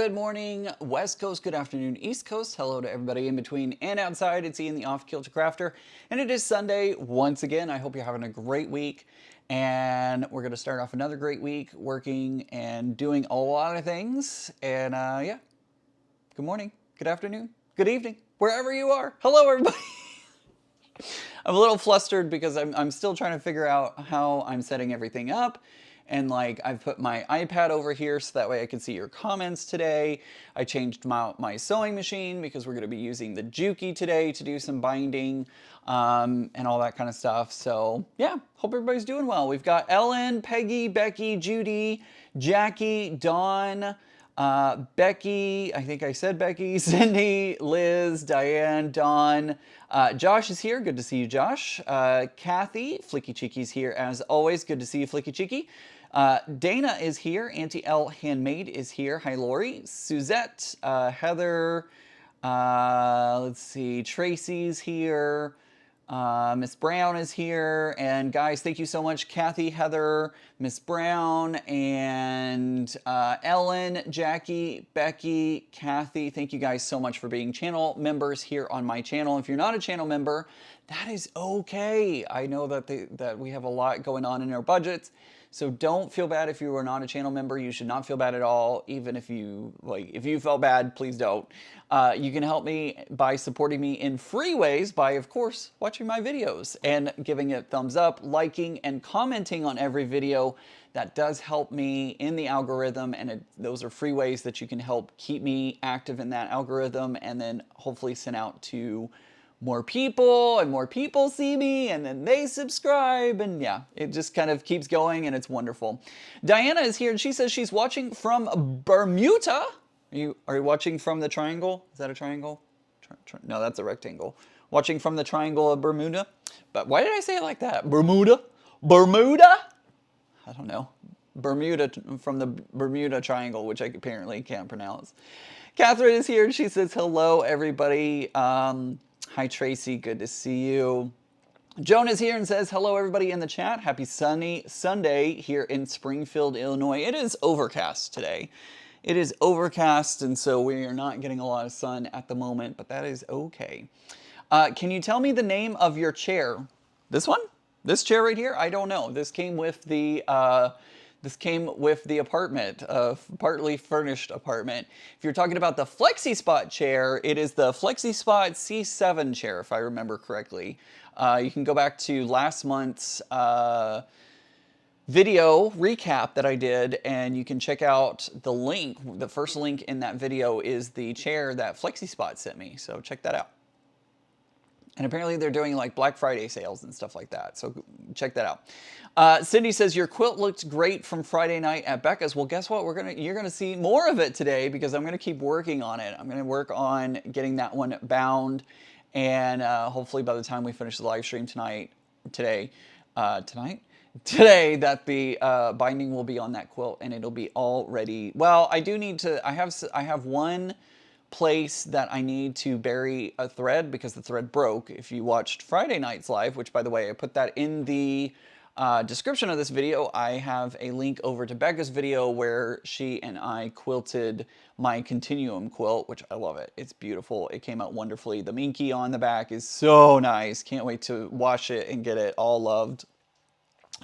Good morning, West Coast. Good afternoon, East Coast. Hello to everybody in between and outside. It's Ian, the Off Kilter Crafter, and it is Sunday once again. I hope you're having a great week, and we're going to start off another great week working and doing a lot of things. And yeah, good morning, good afternoon, good evening, wherever you are. Hello, everybody. I'm a little flustered because I'm still trying to figure out how I'm setting everything up. And like, I've put my iPad over here so that way I can see your comments today. I changed my sewing machine because we're going to be using the Juki today to do some binding and all that kind of stuff. So yeah, hope everybody's doing well. We've got Ellen, Peggy, Becky, Judy, Jackie, Dawn, Becky, I think I said Becky, Cindy, Liz, Diane, Dawn, Josh is here. Good to see you, Josh. Kathy, Flicky Cheeky's here as always. Good to see you, Flicky Cheeky. Dana is here. Auntie L Handmade is here. Hi, Lori. Suzette, Heather, let's see, Tracy's here. Miss Brown is here, and guys, thank you so much, Kathy, Heather, Miss Brown, and Ellen, Jackie, Becky, Kathy. Thank you guys so much for being channel members here on my channel. If you're not a channel member, that is okay. I know that we have a lot going on in our budgets, so don't feel bad if you are not a channel member. You should not feel bad at all. Even if you felt bad, please don't. You can help me by supporting me in free ways by, of course, watching my videos and giving it a thumbs up, liking, and commenting on every video. That does help me in the algorithm, and those are free ways that you can help keep me active in that algorithm, and then hopefully send out to more people, and more people see me, and then they subscribe, and yeah, it just kind of keeps going, and it's wonderful. Diana is here, and she says she's watching from Bermuda. Are you watching from the triangle? Is that a triangle? No, that's a rectangle. Watching from the triangle of Bermuda? But why did I say it like that? Bermuda? Bermuda? I don't know. Bermuda, from the Bermuda Triangle, which I apparently can't pronounce. Catherine is here, and she says, hello, everybody. Hi, Tracy. Good to see you. Joan is here and says, hello, everybody in the chat. Happy sunny Sunday here in Springfield, Illinois. It is overcast today. It is overcast, and so we are not getting a lot of sun at the moment, but that is okay. Can you tell me the name of your chair? This one? This chair right here? I don't know. This came with the apartment, partly furnished apartment. If you're talking about the FlexiSpot chair, it is the FlexiSpot C7 chair, if I remember correctly. You can go back to last month's video recap that I did, and you can check out the link. The first link in that video is the chair that FlexiSpot sent me, so check that out. And apparently they're doing like Black Friday sales and stuff like that, so check that out. Cindy says, your quilt looked great from Friday night at Becca's. Well, guess what? You're gonna see more of it today because I'm gonna keep working on it. I'm gonna work on getting that one bound, and hopefully by the time we finish the live stream today, that the binding will be on that quilt, and it'll be all ready. Well, I do need to, I have one place that I need to bury a thread because the thread broke. If you watched Friday night's live, which by the way, I put that in the description of this video, I have a link over to Becca's video where she and I quilted my Continuum quilt, which I love it. It's beautiful. It came out wonderfully. The minky on the back is so nice. Can't wait to wash it and get it all loved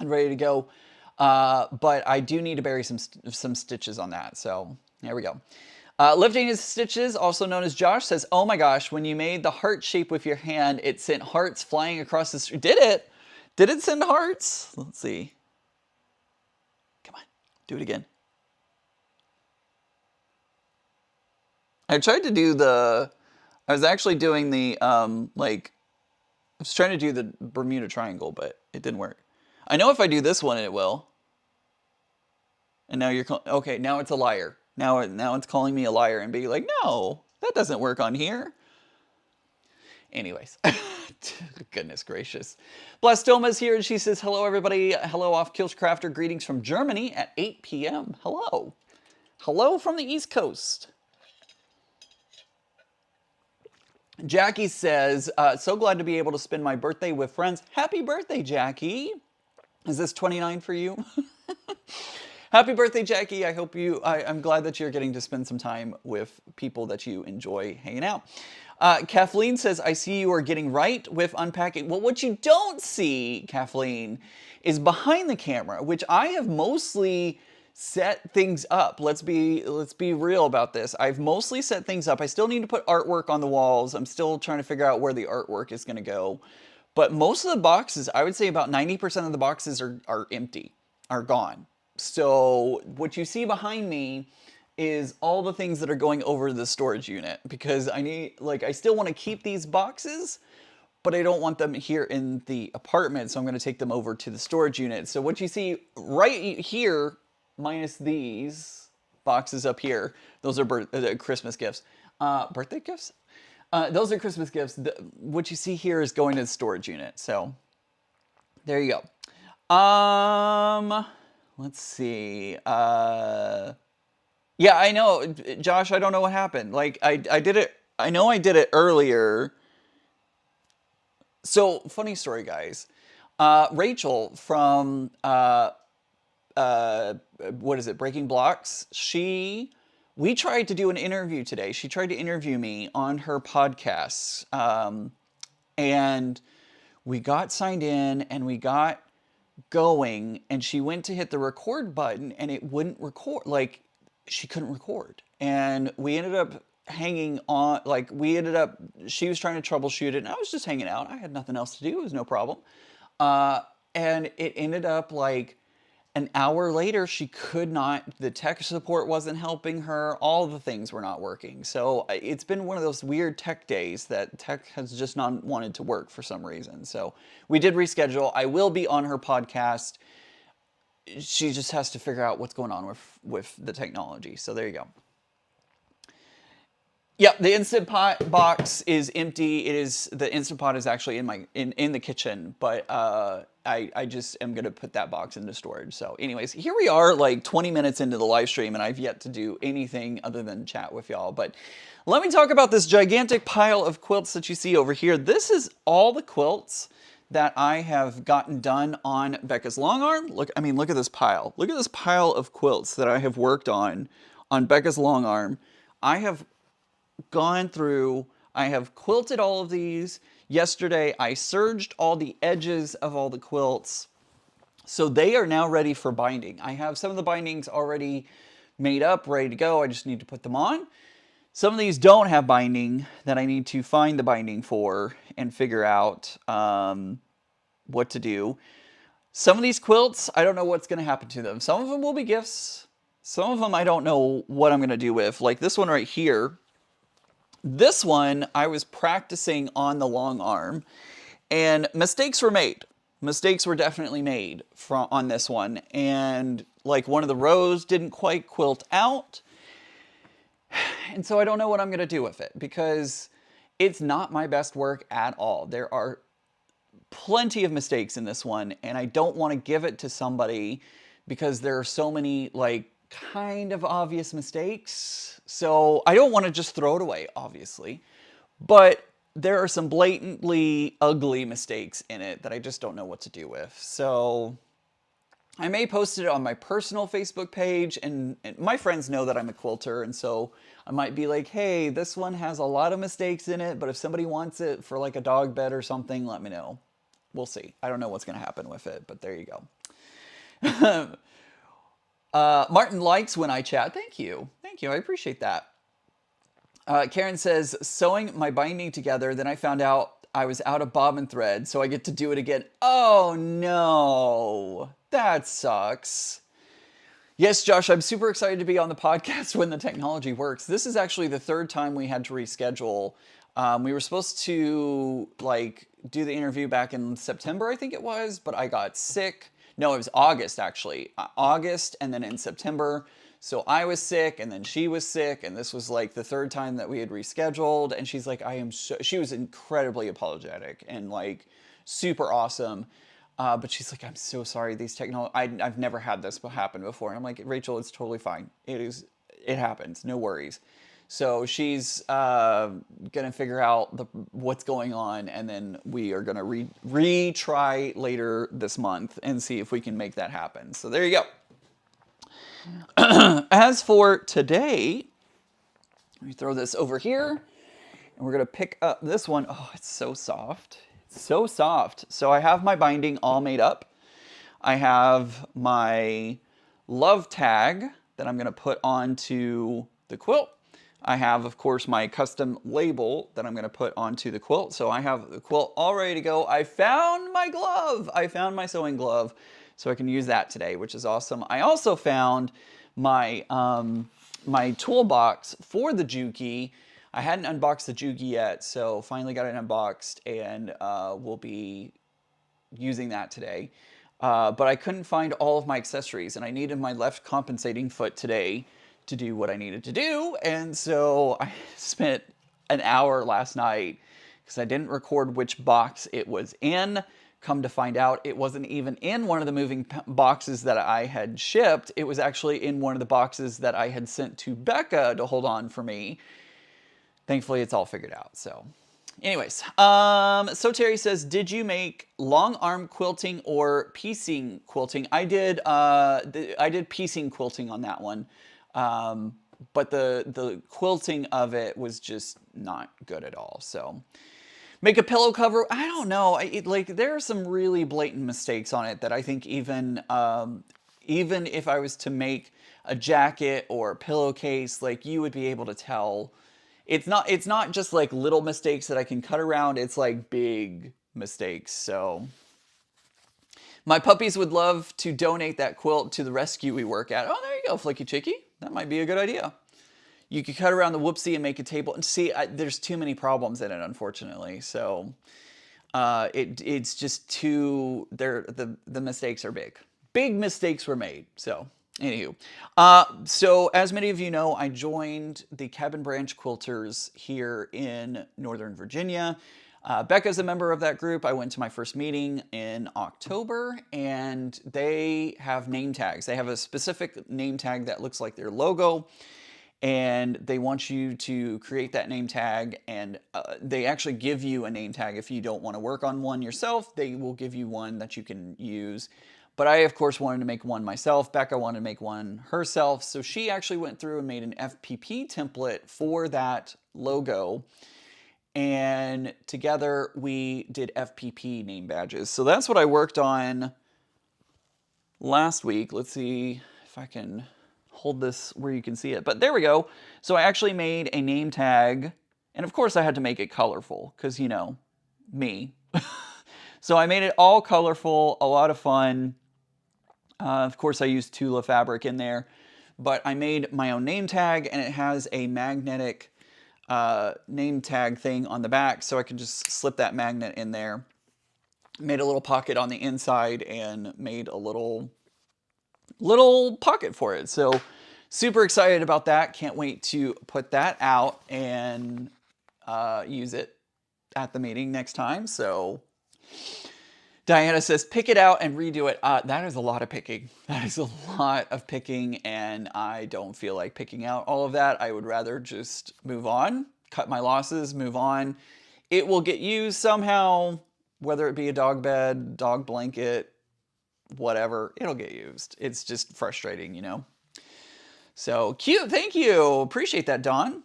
and ready to go. But I do need to bury some stitches on that. So there we go. Lifting his stitches, also known as Josh, says, oh my gosh, when you made the heart shape with your hand, it sent hearts flying across the street. Did it? Did it send hearts? Let's see. Come on, do it again. I tried to do I was actually doing the, I was trying to do the Bermuda Triangle, but it didn't work. I know if I do this one, it will. And now okay, now it's a liar. Now it's calling me a liar and being like, no, that doesn't work on here. Anyways, goodness gracious. Blastoma's here, and she says, hello, everybody. Hello, Off Kilter Crafter. Greetings from Germany at 8 p.m. Hello. Hello from the East Coast. Jackie says, so glad to be able to spend my birthday with friends. Happy birthday, Jackie. Is this 29 for you? Happy birthday, Jackie. I'm glad that you're getting to spend some time with people that you enjoy hanging out. Kathleen says, I see you are getting right with unpacking. Well, what you don't see, Kathleen, is behind the camera, which I have mostly set things up. Let's be real about this. I've mostly set things up. I still need to put artwork on the walls. I'm still trying to figure out where the artwork is going to go. But most of the boxes, I would say about 90% of the boxes are empty, are gone. So what you see behind me is all the things that are going over the storage unit, because I still want to keep these boxes, but I don't want them here in the apartment, so I'm going to take them over to the storage unit. So what you see right here, minus these boxes up here, those are Christmas gifts. Birthday gifts? Those are Christmas gifts. What you see here is going to the storage unit. So there you go. Let's see. Yeah, I know, Josh, I don't know what happened. Like, I did it, I know I did it earlier. So, funny story, guys. Rachel from, what is it, Breaking Blocks? We tried to do an interview today. She tried to interview me on her podcast. And we got signed in and we got going, and she went to hit the record button and it wouldn't record. Like, she couldn't record, and we ended up hanging on. She was trying to troubleshoot it and I was just hanging out. I had nothing else to do. It was no problem. And it ended up like an hour later, she could not, the tech support wasn't helping her. All the things were not working. So it's been one of those weird tech days that tech has just not wanted to work for some reason. So we did reschedule. I will be on her podcast. She just has to figure out what's going on with the technology. So there you go. Yep, the Instant Pot box is empty. The Instant Pot is actually in the kitchen, but I just am gonna put that box into storage. So anyways, here we are like 20 minutes into the live stream, and I've yet to do anything other than chat with y'all. But let me talk about this gigantic pile of quilts that you see over here. This is all the quilts that I have gotten done on Becca's long arm. Look at this pile. Look at this pile of quilts that I have worked on Becca's long arm. I have gone through, I have quilted all of these. Yesterday, I serged all the edges of all the quilts. So they are now ready for binding. I have some of the bindings already made up, ready to go. I just need to put them on. Some of these don't have binding that I need to find the binding for and figure out what to do. Some of these quilts, I don't know what's going to happen to them. Some of them will be gifts. Some of them I don't know what I'm going to do with. Like this one right here. This one I was practicing on the long arm, and mistakes were made. Mistakes were definitely made on this one. And like one of the rows didn't quite quilt out. And so I don't know what I'm going to do with it, because it's not my best work at all. There are plenty of mistakes in this one, and I don't want to give it to somebody because there are so many like kind of obvious mistakes. So I don't want to just throw it away, obviously. But there are some blatantly ugly mistakes in it that I just don't know what to do with. So I may post it on my personal Facebook page, and my friends know that I'm a quilter, and so I might be like, hey, this one has a lot of mistakes in it, but if somebody wants it for like a dog bed or something, let me know. We'll see. I don't know what's going to happen with it, but there you go. Martin likes when I chat. Thank you. Thank you. I appreciate that. Karen says, sewing my binding together, then I found out I was out of bobbin thread, so I get to do it again. Oh no, that sucks. Yes, Josh, I'm super excited to be on the podcast when the technology works. This is actually the third time we had to reschedule. We were supposed to like do the interview back in September, I think it was, but I got sick. No, it was August actually. August and then in September. So I was sick and then she was sick, and this was like the third time that we had rescheduled, and she's like, she was incredibly apologetic and like super awesome. But she's like, I'm so sorry, I've never had this happen before. And I'm like, Rachel, it's totally fine. It happens, no worries. So she's gonna figure out what's going on, and then we are gonna retry later this month and see if we can make that happen. So there you go. As for today, let me throw this over here, and we're gonna pick up this one. Oh, it's so soft. It's so soft. So I have my binding all made up. I have my love tag that I'm gonna put onto the quilt. I have, of course, my custom label that I'm gonna put onto the quilt. So I have the quilt all ready to go. I found my glove. I found my sewing glove. So I can use that today, which is awesome. I also found my, my toolbox for the Juki. I hadn't unboxed the Juki yet, so finally got it unboxed, and we'll be using that today. But I couldn't find all of my accessories, and I needed my left compensating foot today to do what I needed to do. And so I spent an hour last night because I didn't record which box it was in. Come to find out, it wasn't even in one of the moving boxes that I had shipped. It was actually in one of the boxes that I had sent to Becca to hold on for me. Thankfully, it's all figured out. So anyways, so Terry says, did you make long arm quilting or piecing quilting? I did piecing quilting on that one. But the quilting of it was just not good at all. So make a pillow cover. I don't know. Like there are some really blatant mistakes on it that I think even if I was to make a jacket or a pillowcase, like you would be able to tell. It's not just like little mistakes that I can cut around. It's like big mistakes. So my puppies would love to donate that quilt to the rescue we work at. Oh, there you go, Flicky Chicky. That might be a good idea. You could cut around the whoopsie and make a table. And see, there's too many problems in it, unfortunately. So it's just too, the mistakes are big. Big mistakes were made. So anywho, so as many of you know, I joined the Cabin Branch Quilters here in Northern Virginia. Becca's a member of that group. I went to my first meeting in October, and they have name tags. They have a specific name tag that looks like their logo, and they want you to create that name tag, and they actually give you a name tag. If you don't want to work on one yourself, they will give you one that you can use. But I, of course, wanted to make one myself. Becca wanted to make one herself. So she actually went through and made an FPP template for that logo. And together we did FPP name badges. So that's what I worked on last week. Let's see if I can hold this where you can see it. But there we go. So I actually made a name tag. And of course I had to make it colorful because, you know, me. So I made it all colorful, a lot of fun. Of course I used Tula fabric in there. But I made my own name tag, and it has a magnetic name tag thing on the back, so I can just slip that magnet in there. Made a little pocket on the inside and made a little pocket for it. So super excited about that. Can't wait to put that out and use it at the meeting next time. So Diana says, pick it out and redo it. That is a lot of picking. That is a lot of picking, and I don't feel like picking out all of that. I would rather just move on, cut my losses, move on. It will get used somehow, whether it be a dog bed, dog blanket, whatever, it'll get used. It's just frustrating, you know? So cute, thank you. Appreciate that, Dawn.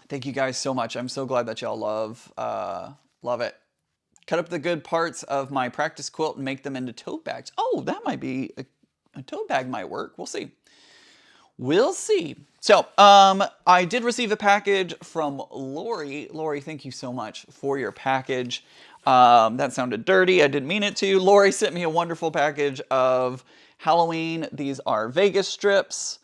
Thank you guys so much. I'm so glad that y'all love it. Cut up the good parts of my practice quilt and make them into tote bags. Oh, that might be, a tote bag might work. We'll see. We'll see. So, I did receive a package from Lori. Lori, thank you so much for your package. That sounded dirty. I didn't mean it to. Lori sent me a wonderful package of Halloween. These are Vegas strips.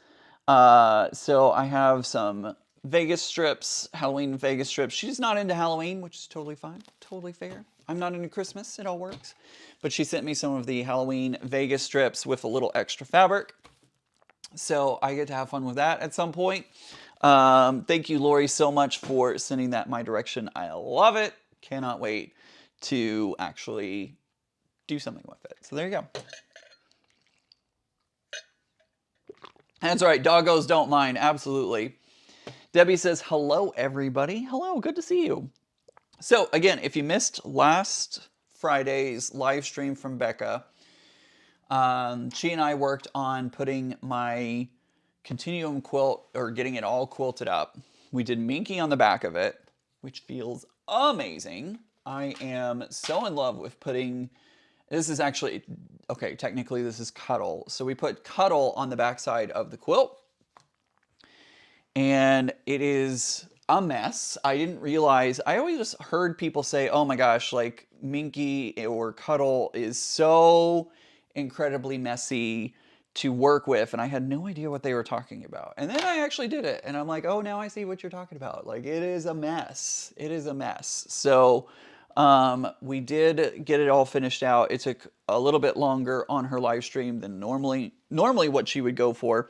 So I have some Vegas strips, Halloween Vegas strips. She's not into Halloween, which is totally fine, totally fair. I'm not into Christmas, it all works. But she sent me some of the Halloween Vegas strips with a little extra fabric. So I get to have fun with that at some point. Thank you, Lori, so much for sending that my direction. I love it. Cannot wait to actually do something with it. So there you go. That's right, doggos don't mind, absolutely. Debbie says, hello, everybody. Hello, good to see you. So again, if you missed last Friday's live stream from Becca, She and I worked on putting my Continuum quilt, or getting it all quilted up. We did Minky on the back of it, which feels amazing. I am so in love with putting, this is actually, okay, technically this is Cuddle. So we put Cuddle on the back side of the quilt, and it is a mess. I didn't realize, I always just heard people say, oh my gosh, like Minky or Cuddle is so incredibly messy to work with, and I had no idea what they were talking about. And then I actually did it, and I'm like, oh, now I see what you're talking about. Like, it is a mess. It is a mess. So we did get it all finished out. It took a little bit longer on her live stream than normally what she would go for,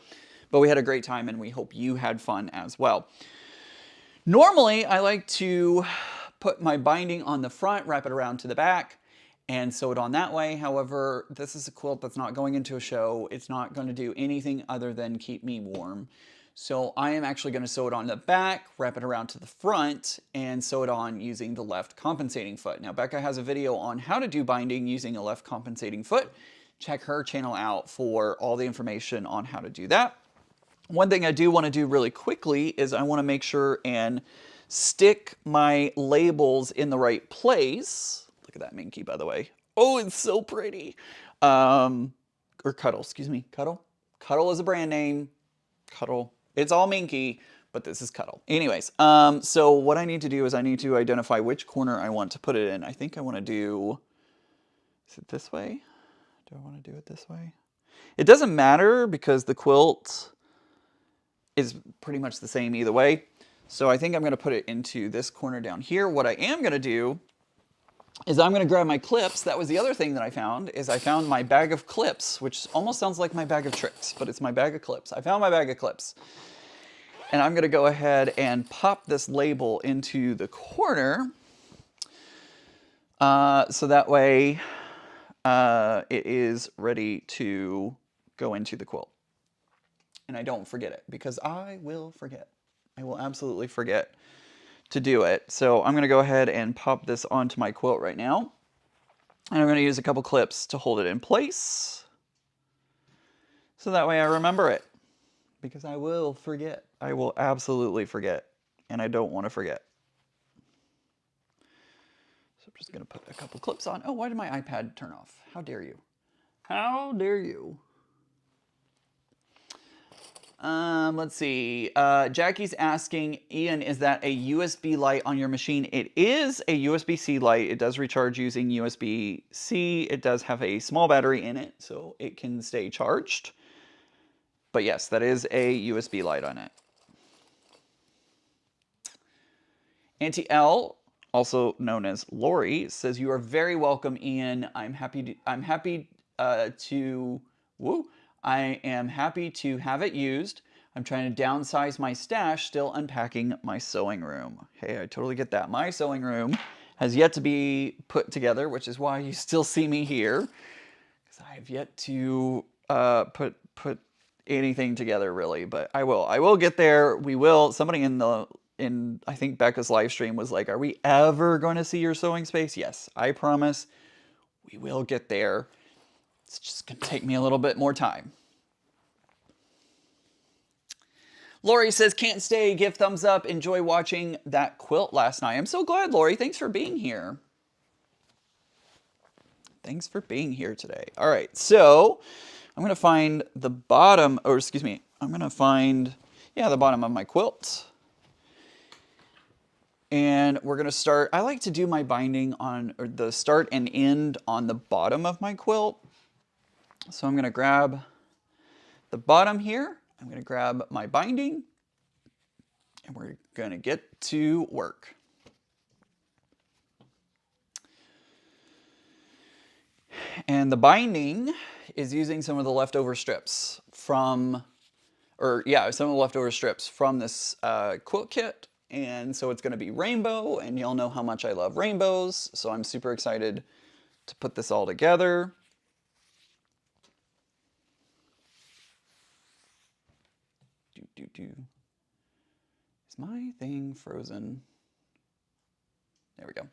but we had a great time, and we hope you had fun as well. Normally, I like to put my binding on the front, wrap it around to the back, and sew it on that way. However, this is a quilt that's not going into a show. It's not going to do anything other than keep me warm. So I am actually going to sew it on the back, wrap it around to the front, and sew it on using the left compensating foot. Now, Becca has a video on how to do binding using a left compensating foot. Check her channel out for all the information on how to do that. One thing I do want to do really quickly is I want to make sure and stick my labels in the right place. Look at that Minky, by the way. Oh, it's so pretty. Or Cuddle, excuse me. Cuddle? Cuddle is a brand name. Cuddle. It's all Minky, but this is Cuddle. Anyways, so what I need to do is I need to identify which corner I want to put it in. I think I want to do, is it this way? Do I want to do it this way? It doesn't matter because the quilt is pretty much the same either way. So I think I'm going to put it into this corner down here. What I am going to do is I'm going to grab my clips. That was the other thing that I found, is I found my bag of clips, which almost sounds like my bag of tricks, but it's my bag of clips. I found my bag of clips. And I'm going to go ahead and pop this label into the corner. So that way it is ready to go into the quilt. And I don't forget it, because I will forget. I will absolutely forget to do it. So I'm going to go ahead and pop this onto my quilt right now. And I'm going to use a couple clips to hold it in place. So that way I remember it. Because I will forget. I will absolutely forget. And I don't want to forget. So I'm just going to put a couple clips on. Oh, why did my iPad turn off? How dare you? How dare you? Let's see. Jackie's asking, Ian, is that a USB light on your machine? It is a USB-C light. It does recharge using USB-C. It does have a small battery in it, so it can stay charged. But yes, that is a USB light on it. Auntie L, also known as Lori, says, you are very welcome, Ian. I am happy to have it used. I'm trying to downsize my stash, still unpacking my sewing room. Hey, I totally get that. My sewing room has yet to be put together, which is why you still see me here, because I have yet to put anything together really, but I will get there. We will. Somebody in I think Becca's live stream was like, are we ever going to see your sewing space? Yes, I promise we will get there. It's just going to take me a little bit more time. Lori says, can't stay, give thumbs up, enjoy watching that quilt last night. I'm so glad, Lori. Thanks for being here. Thanks for being here today. All right, so I'm going to find the bottom, or excuse me, I'm going to find, the bottom of my quilt. And we're going to start, I like to do my binding on, or the start and end on the bottom of my quilt. So I'm going to grab the bottom here. I'm going to grab my binding. And we're going to get to work. And the binding is using some of the leftover strips from, some of the leftover strips from this quilt kit. And so it's going to be rainbow, and y'all know how much I love rainbows. So I'm super excited to put this all together. Is my thing frozen? There we go.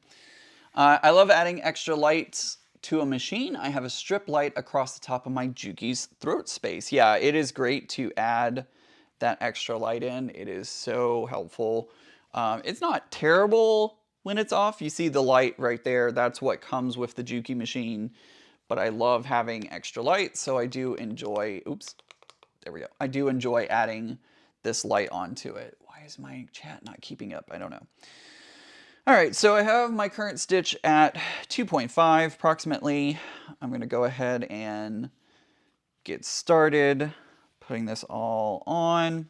I love adding extra lights to a machine, I have a strip light across the top of my Juki's throat space. Yeah, it is great to add that extra light in. It is so helpful. It's not terrible when it's off. You see the light right there. That's what comes with the Juki machine. But I love having extra light, so I do enjoy, oops, there we go. I do enjoy adding this light onto it. Why is my chat not keeping up? I don't know. All right, so I have my current stitch at 2.5 approximately. I'm gonna go ahead and get started putting this all on.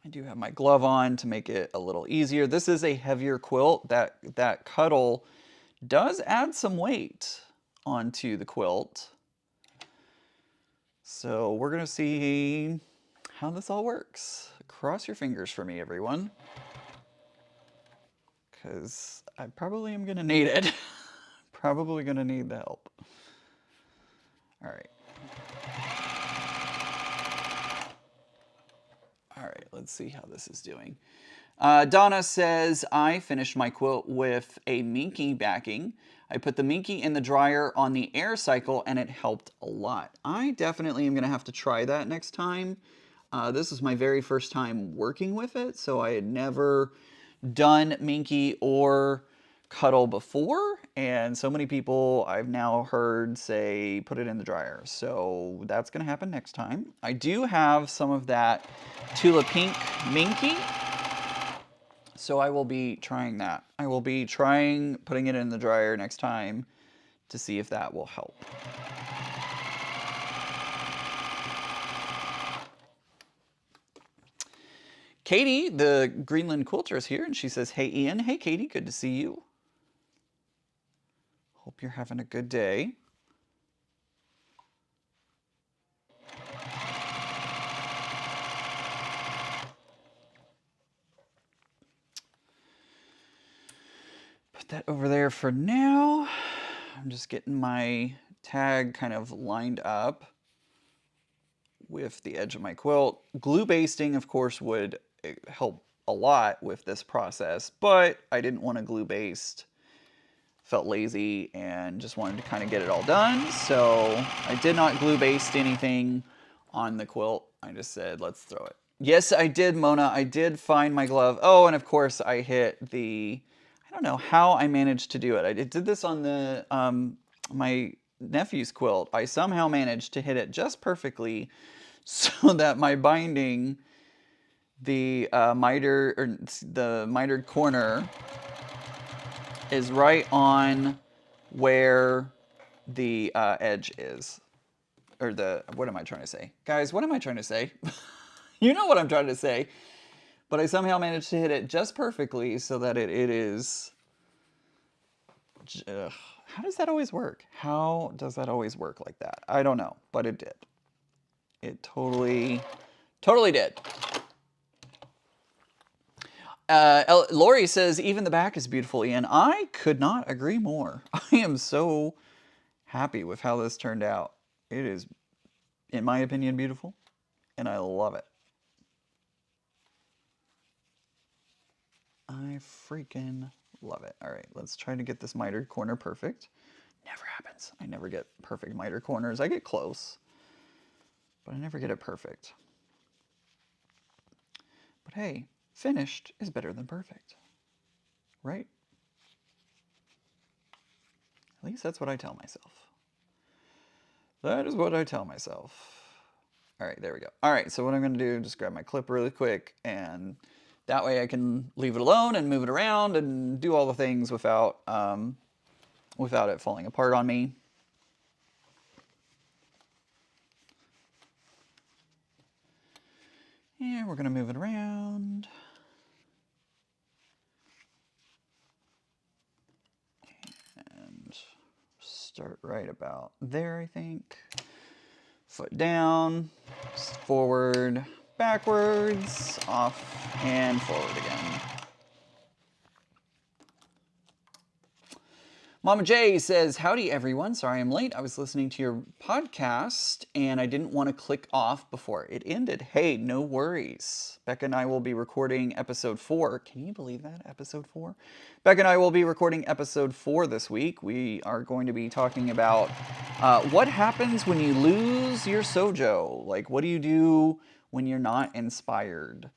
I do have my glove on to make it a little easier. This is a heavier quilt. That cuddle does add some weight onto the quilt. So we're gonna see how this all works. Cross your fingers for me, everyone, because I probably am gonna need it. Probably gonna need the help. All right. All right, let's see how this is doing. Donna says, I finished my quilt with a minky backing. I put the minky in the dryer on the air cycle and it helped a lot. I definitely am going to have to try that next time. This is my very first time working with it, so I had never done minky or cuddle before, and so many people I've now heard say put it in the dryer. So that's going to happen next time. I do have some of that Tula Pink minky, so I will be trying that. I will be trying putting it in the dryer next time to see if that will help. Katie, the Greenland quilter, is here, and she says, hey, Ian. Hey, Katie, good to see you. Hope you're having a good day. Put that over there for now. I'm just getting my tag kind of lined up with the edge of my quilt. Glue basting, of course, would help a lot with this process, but I didn't want to glue baste. Felt lazy and just wanted to kind of get it all done. So I did not glue baste anything on the quilt. I just said, let's throw it. Yes, I did, Mona. I did find my glove. Oh, and of course I hit the, I don't know how I managed to do it. I did this on the my nephew's quilt. I somehow managed to hit it just perfectly so that my binding, the mitered corner is right on where the edge is. Or the, what am I trying to say? Guys, what am I trying to say? You know what I'm trying to say. But I somehow managed to hit it just perfectly so that it is... how does that always work? How does that always work like that? I don't know, but it did. It totally did. Lori says, even the back is beautiful, Ian. I could not agree more. I am so happy with how this turned out. It is, in my opinion, beautiful, and I love it. I freaking love it. All right, let's try to get this mitered corner perfect. Never happens. I never get perfect mitered corners. I get close, but I never get it perfect. But hey, finished is better than perfect, right? At least that's what I tell myself. That is what I tell myself. All right, there we go. All right, so what I'm gonna do, just grab my clip really quick, and that way I can leave it alone and move it around and do all the things without it falling apart on me. And we're gonna move it around. And start right about there, I think. Foot down, forward, backwards, off, and forward again. Mama J says, howdy everyone. Sorry I'm late. I was listening to your podcast and I didn't want to click off before it ended. Hey, no worries. Becca and I will be recording episode 4. Can you believe that? Episode 4? Becca and I will be recording episode 4 this week. We are going to be talking about what happens when you lose your sojo. Like, what do you do when you're not inspired?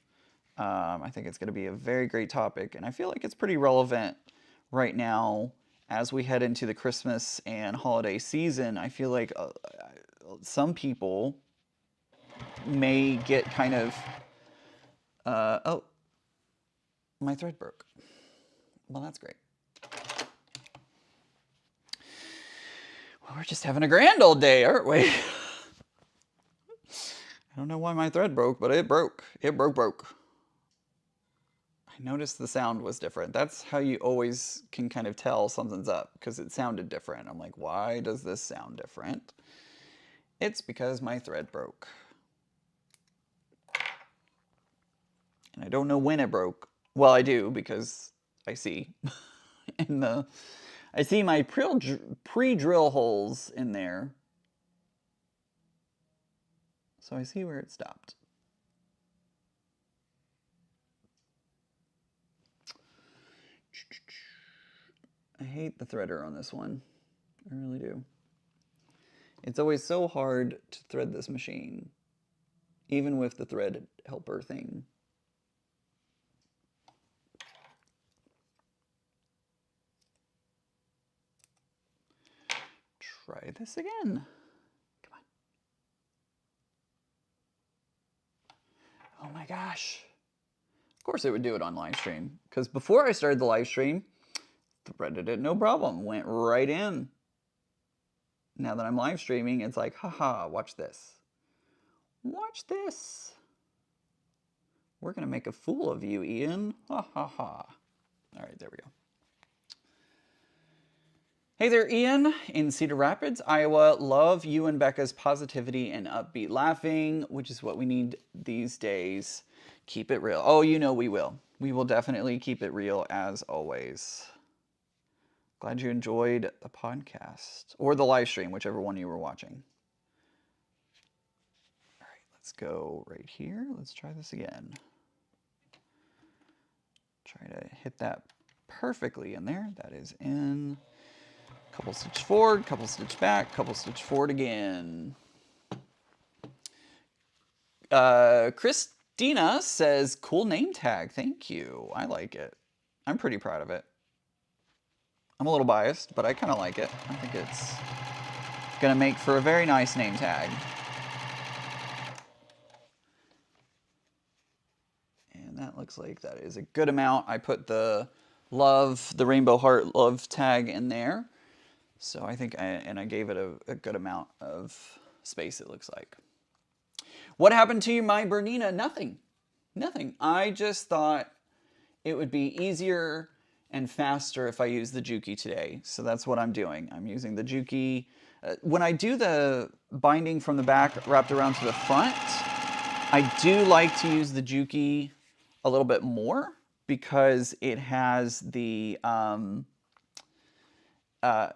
I think it's going to be a very great topic, and I feel like it's pretty relevant right now as we head into the Christmas and holiday season. I feel like some people may get kind of, oh, my thread broke. Well, that's great. Well, we're just having a grand old day, aren't we? I don't know why my thread broke, but it broke. It broke. I noticed the sound was different. That's how you always can kind of tell something's up, because it sounded different. I'm like, why does this sound different? It's because my thread broke. And I don't know when it broke. Well, I do, because I see. I see my pre-drill holes in there. So I see where it stopped. I hate the threader on this one. I really do. It's always so hard to thread this machine, even with the thread helper thing. Try this again. Come on. Oh my gosh. Of course it would do it on live stream, because before I started the live stream, threaded it no problem, went right in. Now that I'm live streaming, it's like, haha, watch this. Watch this. We're going to make a fool of you, Ian. Ha ha ha. All right, there we go. Hey there, Ian in Cedar Rapids, Iowa. Love you and Becca's positivity and upbeat laughing, which is what we need these days. Keep it real. Oh, you know we will. We will definitely keep it real as always. Glad you enjoyed the podcast or the live stream, whichever one you were watching. All right, let's go right here. Let's try this again. Try to hit that perfectly in there. That is in. Couple stitch forward, couple stitch back, couple stitch forward again. Christina says, cool name tag. Thank you. I like it. I'm pretty proud of it. I'm a little biased, but I kind of like it. I think it's going to make for a very nice name tag. And that looks like that is a good amount. I put the love, the rainbow heart love tag in there. So I think, I gave it a good amount of space, it looks like. What happened to my Bernina? Nothing. Nothing. I just thought it would be easier and faster if I used the Juki today. So that's what I'm doing. I'm using the Juki. When I do the binding from the back wrapped around to the front, I do like to use the Juki a little bit more because it has the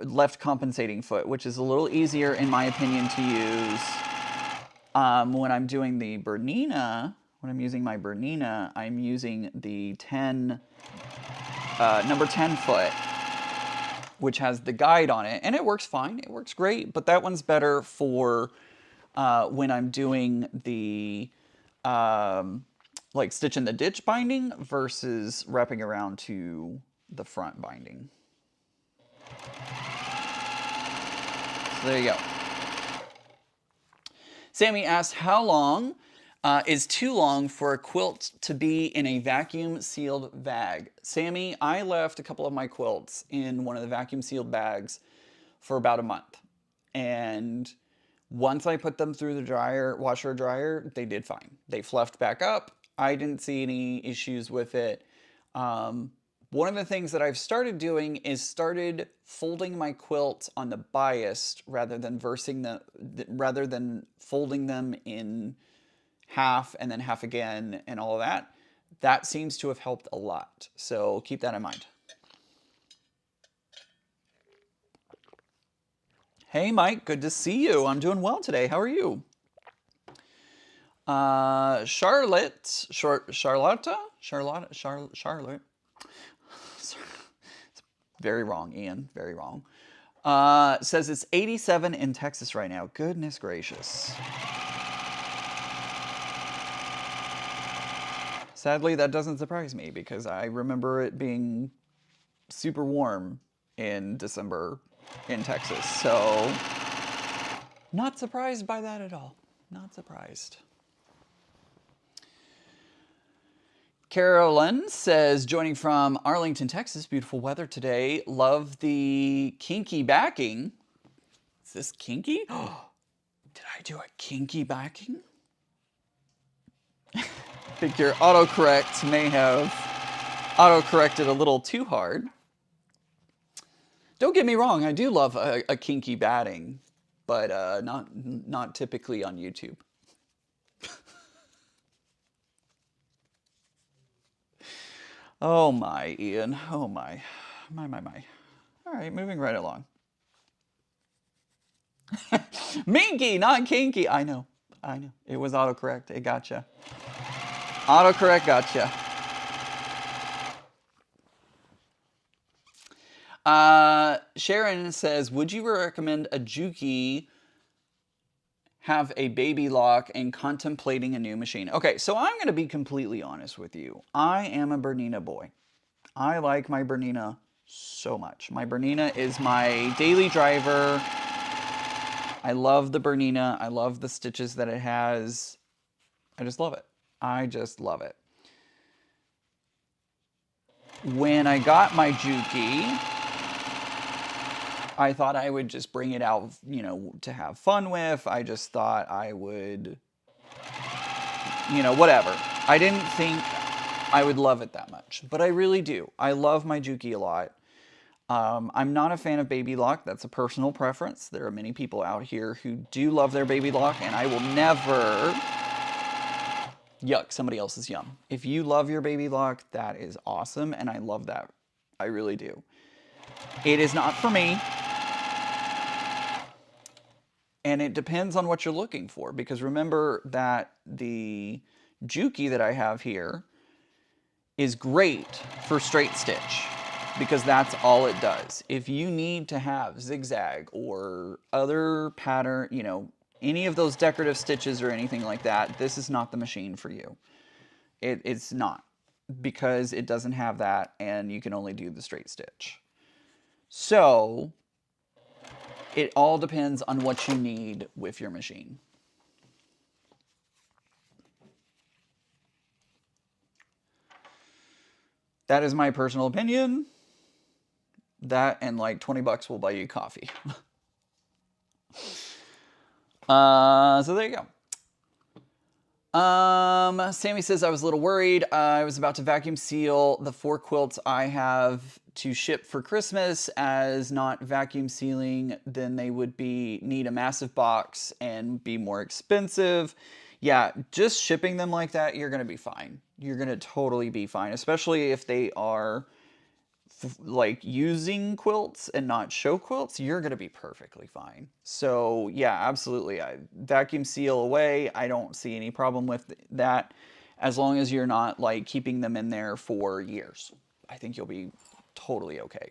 left compensating foot, which is a little easier, in my opinion, to use. When I'm doing the Bernina, when I'm using my Bernina, I'm using the number 10 foot, which has the guide on it, and it works fine. It works great, but that one's better for when I'm doing the like stitch in the ditch binding versus wrapping around to the front binding. So there you go. Sammy asked, how long is too long for a quilt to be in a vacuum sealed bag? Sammy, I left a couple of my quilts in one of the vacuum sealed bags for about a month. And once I put them through the dryer, washer dryer, they did fine. They fluffed back up. I didn't see any issues with it. One of the things that I've started doing is started folding my quilt on the bias rather than folding them in half and then half again and all of that. That seems to have helped a lot. So keep that in mind. Hey, Mike, good to see you. I'm doing well today. How are you? Charlotte. Very wrong, Ian. Very wrong. Says it's 87 in Texas right now. Goodness gracious. Sadly, that doesn't surprise me because I remember it being super warm in December in Texas. So, not surprised by that at all. Not surprised. Carolyn says, joining from Arlington, Texas, beautiful weather today. Love the kinky backing. Is this kinky? Did I do a kinky backing? I think your autocorrect may have autocorrected a little too hard. Don't get me wrong, I do love a kinky batting, but not typically on YouTube. Oh my, Ian. Oh my. My. All right, moving right along. Minky, not kinky. I know. It was autocorrect. It gotcha. Autocorrect gotcha. Sharon says, would you recommend a Juki have a baby lock and contemplating a new machine? Okay, so I'm going to be completely honest with you. I am a Bernina boy. I like my Bernina so much. My Bernina is my daily driver. I love the Bernina. I love the stitches that it has. I just love it. I just love it. When I got my Juki, I thought I would just bring it out, you know, to have fun with. I just thought I would, you know, whatever. I didn't think I would love it that much, but I really do. I love my Juki a lot. I'm not a fan of baby lock. That's a personal preference. There are many people out here who do love their baby lock, and I will never yuck somebody else's yum. If you love your baby lock, that is awesome, and I love that. I really do. It is not for me. And it depends on what you're looking for, because remember that the Juki that I have here is great for straight stitch, because that's all it does. If you need to have zigzag or other pattern, you know, any of those decorative stitches or anything like that, this is not the machine for you. It's not, because it doesn't have that, and you can only do the straight stitch. So it all depends on what you need with your machine. That is my personal opinion. That and like 20 bucks will buy you coffee. So there you go. Sammy says, I was a little worried. I was about to vacuum seal the 4 quilts I have to ship for Christmas, as not vacuum sealing, then they would need a massive box and be more expensive. Yeah, just shipping them like that, you're going to be fine. You're going to totally be fine, especially if they are like using quilts and not show quilts. You're going to be perfectly fine. So yeah, absolutely. I vacuum seal away. I don't see any problem with that, as long as you're not like keeping them in there for years. I think you'll be totally okay.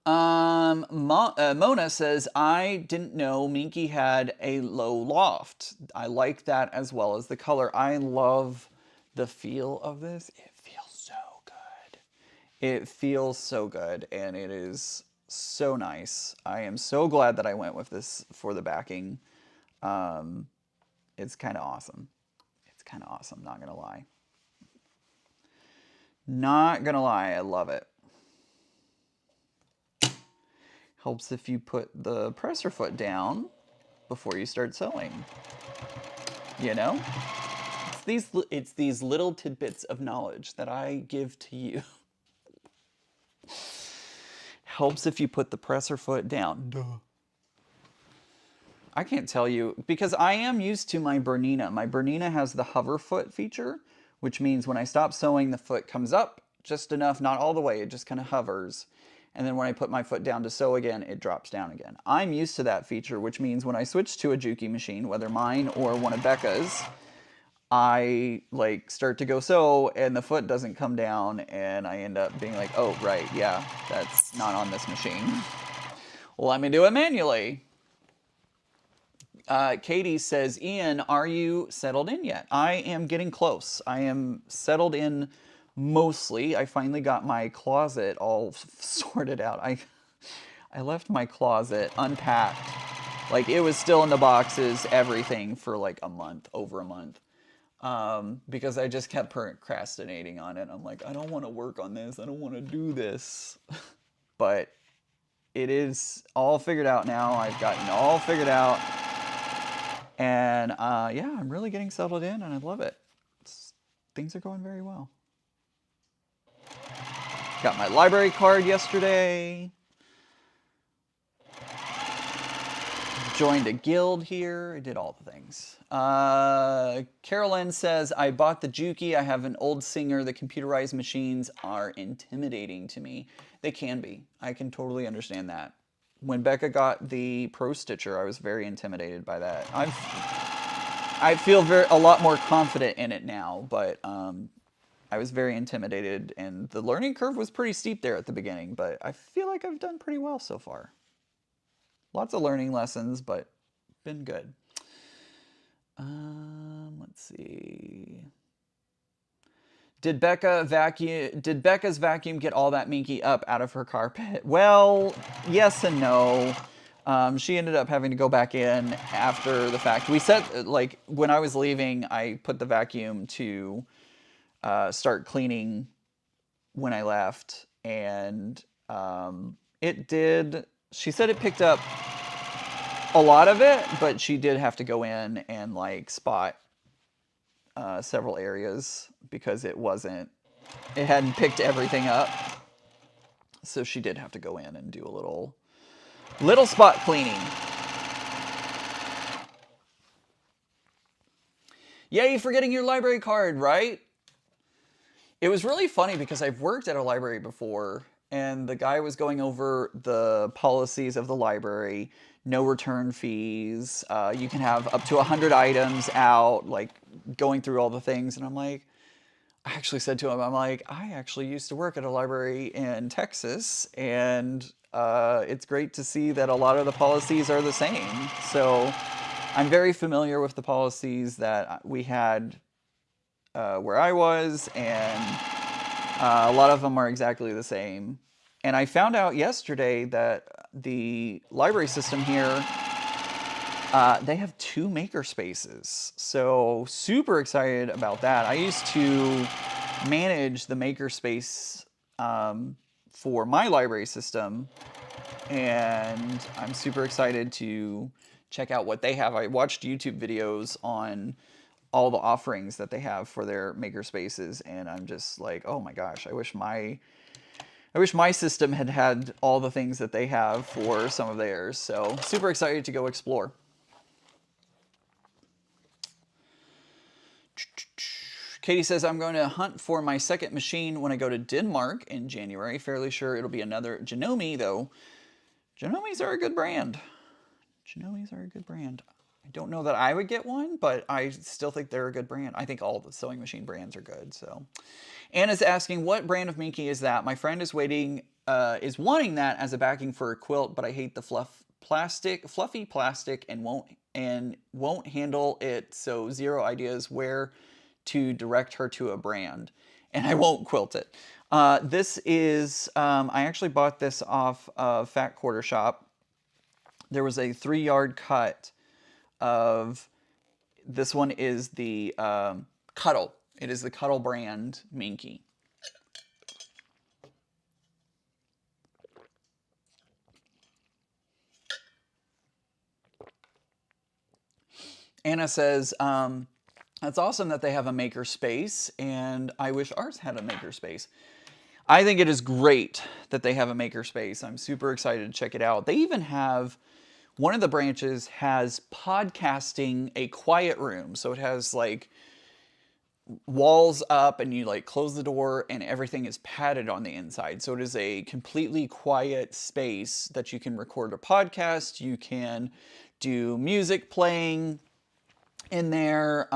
Mona says, I didn't know Minky had a low loft. I like that, as well as the color. I love the feel of this. It feels so good. It feels so good, and it is so nice. I am so glad that I went with this for the backing. It's kind of awesome. It's kind of awesome, not gonna lie. Not gonna lie, I love it. Helps if you put the presser foot down before you start sewing. You know? It's these little tidbits of knowledge that I give to you. Helps if you put the presser foot down. Duh. I can't tell you, because I am used to my Bernina. My Bernina has the hover foot feature, which means when I stop sewing, the foot comes up just enough, not all the way, it just kind of hovers. And then when I put my foot down to sew again, it drops down again. I'm used to that feature, which means when I switch to a Juki machine, whether mine or one of Becca's, I like start to go sew and the foot doesn't come down and I end up being like, oh, right, yeah, that's not on this machine. Well, let me do it manually. Katie says, Ian, are you settled in yet? I am getting close. I am settled in mostly. I finally got my closet all sorted out. I left my closet unpacked. Like, it was still in the boxes, everything, for like a month, over a month. Because I just kept procrastinating on it. I'm like, I don't want to work on this. I don't want to do this. But it is all figured out now. I've gotten all figured out. And yeah, I'm really getting settled in and I love it. Things are going very well. Got my library card yesterday. Joined a guild here. I did all the things. Carolyn says, I bought the Juki. I have an old Singer. The computerized machines are intimidating to me. They can be. I can totally understand that. When Becca got the Pro Stitcher, I was very intimidated by that. I feel a lot more confident in it now, but I was very intimidated, and the learning curve was pretty steep there at the beginning, but I feel like I've done pretty well so far. Lots of learning lessons, but been good. Let's see. Did Becca's vacuum get all that minky up out of her carpet? Well, yes and no. She ended up having to go back in after the fact. We said, like, when I was leaving, I put the vacuum to start cleaning when I left, and it did. She said it picked up a lot of it, but she did have to go in and like spot several areas because it hadn't picked everything up. So she did have to go in and do a little spot cleaning. Yay for getting your library card, right? It was really funny because I've worked at a library before, and the guy was going over the policies of the library, no return fees, you can have up to 100 items out, like going through all the things. And I'm like, I actually said to him, I'm like, I actually used to work at a library in Texas, and it's great to see that a lot of the policies are the same. So I'm very familiar with the policies that we had where I was, and a lot of them are exactly the same. And I found out yesterday that the library system here, they have 2 maker spaces. So super excited about that. I used to manage the maker space for my library system, and I'm super excited to check out what they have. I watched YouTube videos on all the offerings that they have for their maker spaces, and I'm just like, oh my gosh, I wish my system had all the things that they have for some of theirs. So super excited to go explore. Katie says, I'm going to hunt for my second machine when I go to Denmark in January. Fairly sure it'll be another Janome, though. Janomes are a good brand. Janomes are a good brand. I don't know that I would get one, but I still think they're a good brand. I think all the sewing machine brands are good. So, Anna's asking, what brand of minky is that? My friend is wanting that as a backing for a quilt, but I hate the fluffy plastic, and won't handle it. So 0 ideas where to direct her to a brand, and I won't quilt it. This is I actually bought this off of Fat Quarter Shop. There was a 3-yard cut of, this one is the Cuddle. It is the Cuddle brand minky. Anna says, that's awesome that they have a maker space, and I wish ours had a maker space. I think it is great that they have a maker space. I'm super excited to check it out. They even have, one of the branches has podcasting, a quiet room. So it has like walls up and you like close the door and everything is padded on the inside. So it is a completely quiet space that you can record a podcast, you can do music playing in there.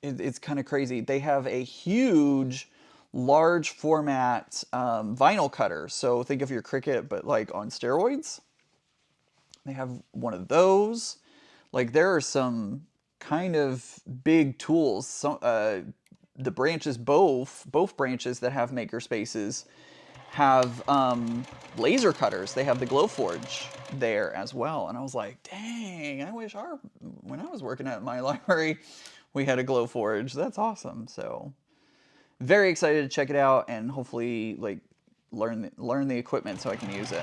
It's kind of crazy. They have a huge, large format vinyl cutter. So think of your Cricut, but like on steroids. They have one of those. Like there are some kind of big tools. Some the branches, both branches that have maker spaces have laser cutters. They have the Glowforge there as well. And I was like, dang, I wish when I was working at my library, we had a Glowforge. That's awesome. So very excited to check it out and hopefully like learn the equipment so I can use it.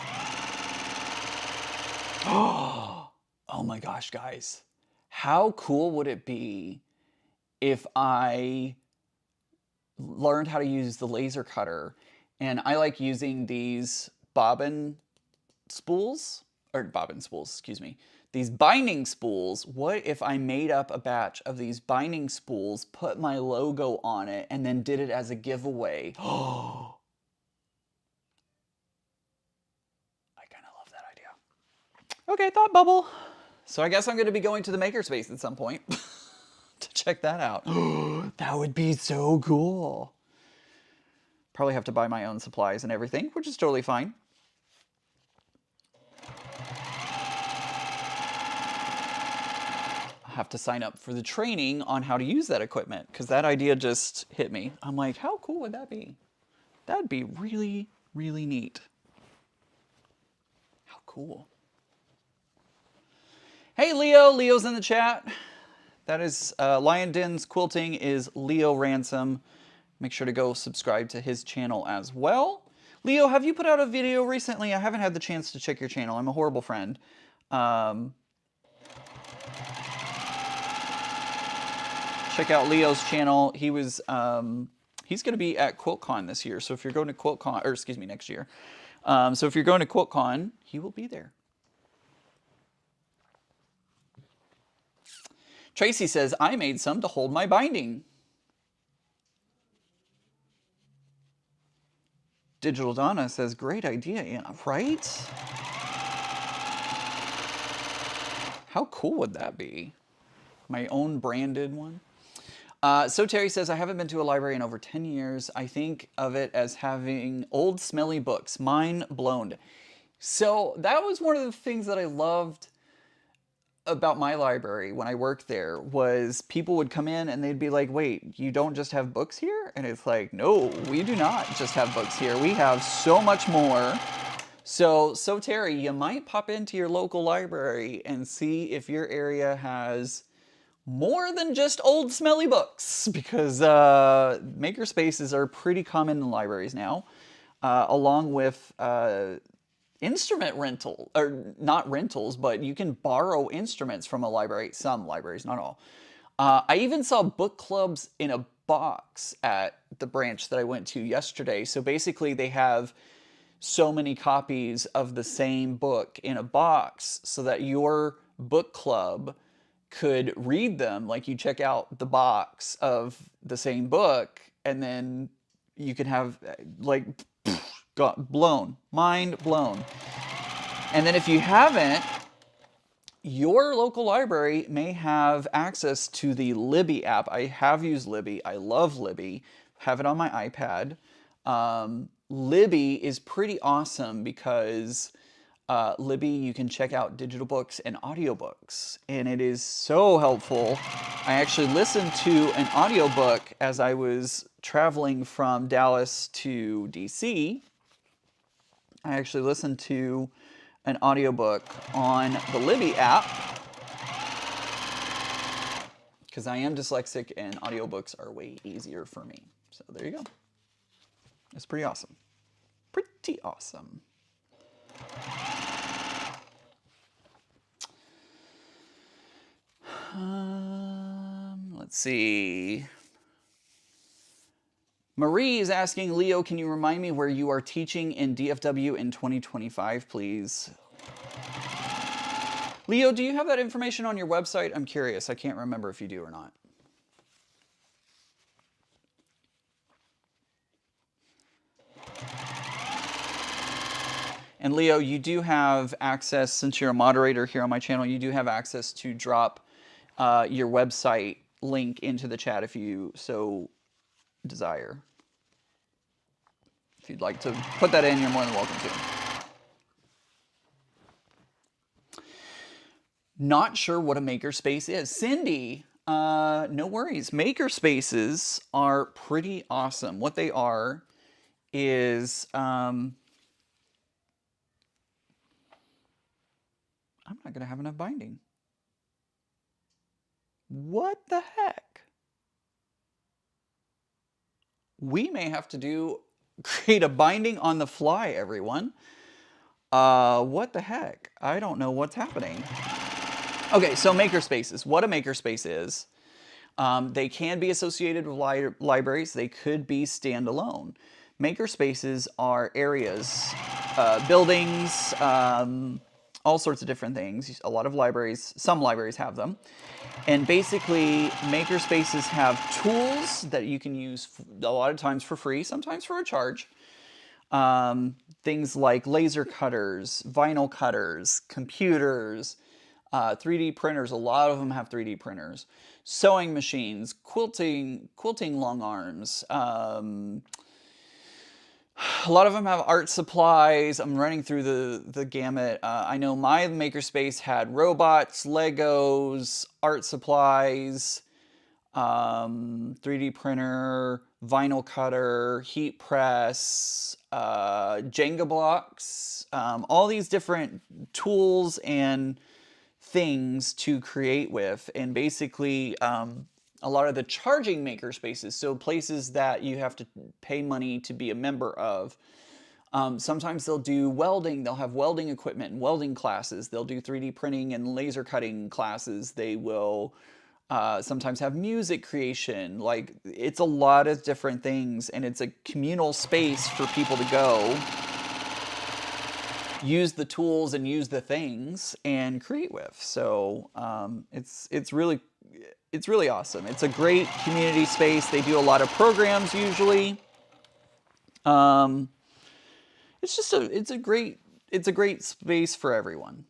Oh my gosh, guys. How cool would it be if I learned how to use the laser cutter? And I like using these bobbin spools, excuse me, these binding spools. What if I made up a batch of these binding spools, put my logo on it, and then did it as a giveaway? Oh, I kind of love that idea. Okay, thought bubble. So I guess I'm going to be going to the makerspace at some point to check that out. That would be so cool. Probably have to buy my own supplies and everything, which is totally fine. I'll have to sign up for the training on how to use that equipment because that idea just hit me. I'm like, how cool would that be? That'd be really, really neat. How cool. Hey, Leo. Leo's in the chat. That is Lion Den's Quilting is Leo Ransom. Make sure to go subscribe to his channel as well. Leo, have you put out a video recently? I haven't had the chance to check your channel. I'm a horrible friend. Check out Leo's channel. He was he's going to be at QuiltCon this year. So if you're going to QuiltCon, or excuse me, next year. So if you're going to QuiltCon, he will be there. Tracy says, I made some to hold my binding. Digital Donna says, great idea, Anna, right? How cool would that be? My own branded one. So Terry says, I haven't been to a library in over 10 years. I think of it as having old smelly books. Mind blown. So that was one of the things that I loved about my library when I worked there was people would come in and they'd be like, wait, you don't just have books here? And it's like, no, we do not just have books here. We have so much more. So Terry, you might pop into your local library and see if your area has more than just old smelly books because maker spaces are pretty common in libraries now, along with instrument rental, or not rentals, but you can borrow instruments from a library. Some libraries, not all. I even saw book clubs in a box at the branch that I went to yesterday. So basically they have so many copies of the same book in a box so that your book club could read them. Like you check out the box of the same book and then you can have like mind blown. And then if you haven't, your local library may have access to the Libby app. I have used Libby. I love Libby. Have it on my iPad. Libby is pretty awesome because Libby, you can check out digital books and audiobooks, and it is so helpful. I actually listened to an audiobook as I was traveling from Dallas to DC. I actually listened to an audiobook on the Libby app because I am dyslexic and audiobooks are way easier for me. So there you go. It's pretty awesome. Pretty awesome. Let's see. Marie is asking, Leo, can you remind me where you are teaching in DFW in 2025, please? Leo, do you have that information on your website? I'm curious. I can't remember if you do or not. And Leo, you do have access, since you're a moderator here on my channel, you do have access to drop your website link into the chat if you so desire. If you'd like to put that in, you're more than welcome to. Not sure what a makerspace is. Cindy, no worries. Makerspaces are pretty awesome. What they are is, I'm not going to have enough binding. What the heck? We may have to create a binding on the fly, everyone. What the heck? I don't know what's happening. Okay, so makerspaces. What a makerspace is, they can be associated with libraries. They could be standalone. Makerspaces are areas, buildings, all sorts of different things. A lot of libraries, some libraries have them. And basically, makerspaces have tools that you can use a lot of times for free, sometimes for a charge. Things like laser cutters, vinyl cutters, computers, 3D printers. A lot of them have 3D printers. Sewing machines, quilting long arms. A lot of them have art supplies. I'm running through the gamut. I know my makerspace had robots, Legos, art supplies, 3D printer, vinyl cutter, heat press, Jenga blocks, all these different tools and things to create with. And basically, a lot of the charging makerspaces, so places that you have to pay money to be a member of, sometimes they'll do welding. They'll have welding equipment and welding classes. They'll do 3D printing and laser cutting classes. They will sometimes have music creation. Like, it's a lot of different things, and it's a communal space for people to go use the tools and use the things and create with. So it's really awesome. It's a great community space. They do a lot of programs usually. It's a great space for everyone.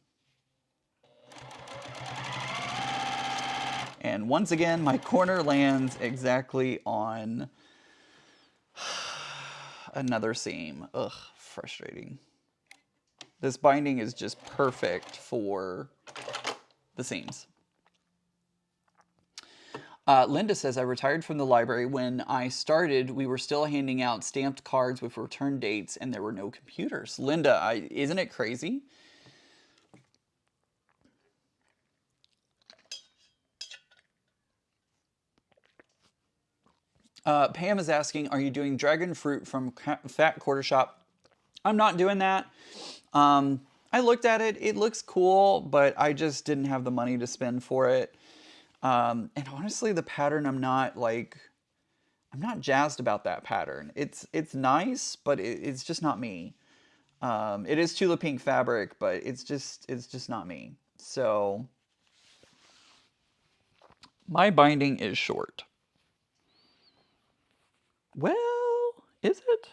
And once again, my corner lands exactly on another seam. Ugh, frustrating. This binding is just perfect for the seams. Linda says, I retired from the library. When I started, we were still handing out stamped cards with return dates, and there were no computers. Linda, isn't it crazy? Pam is asking, are you doing dragon fruit from Fat Quarter Shop? I'm not doing that. I looked at it. It looks cool, but I just didn't have the money to spend for it. And honestly, the pattern, I'm not jazzed about that pattern. It's nice, but it's just not me. It is Tula Pink fabric, but it's just not me. So my binding is short. Well, is it?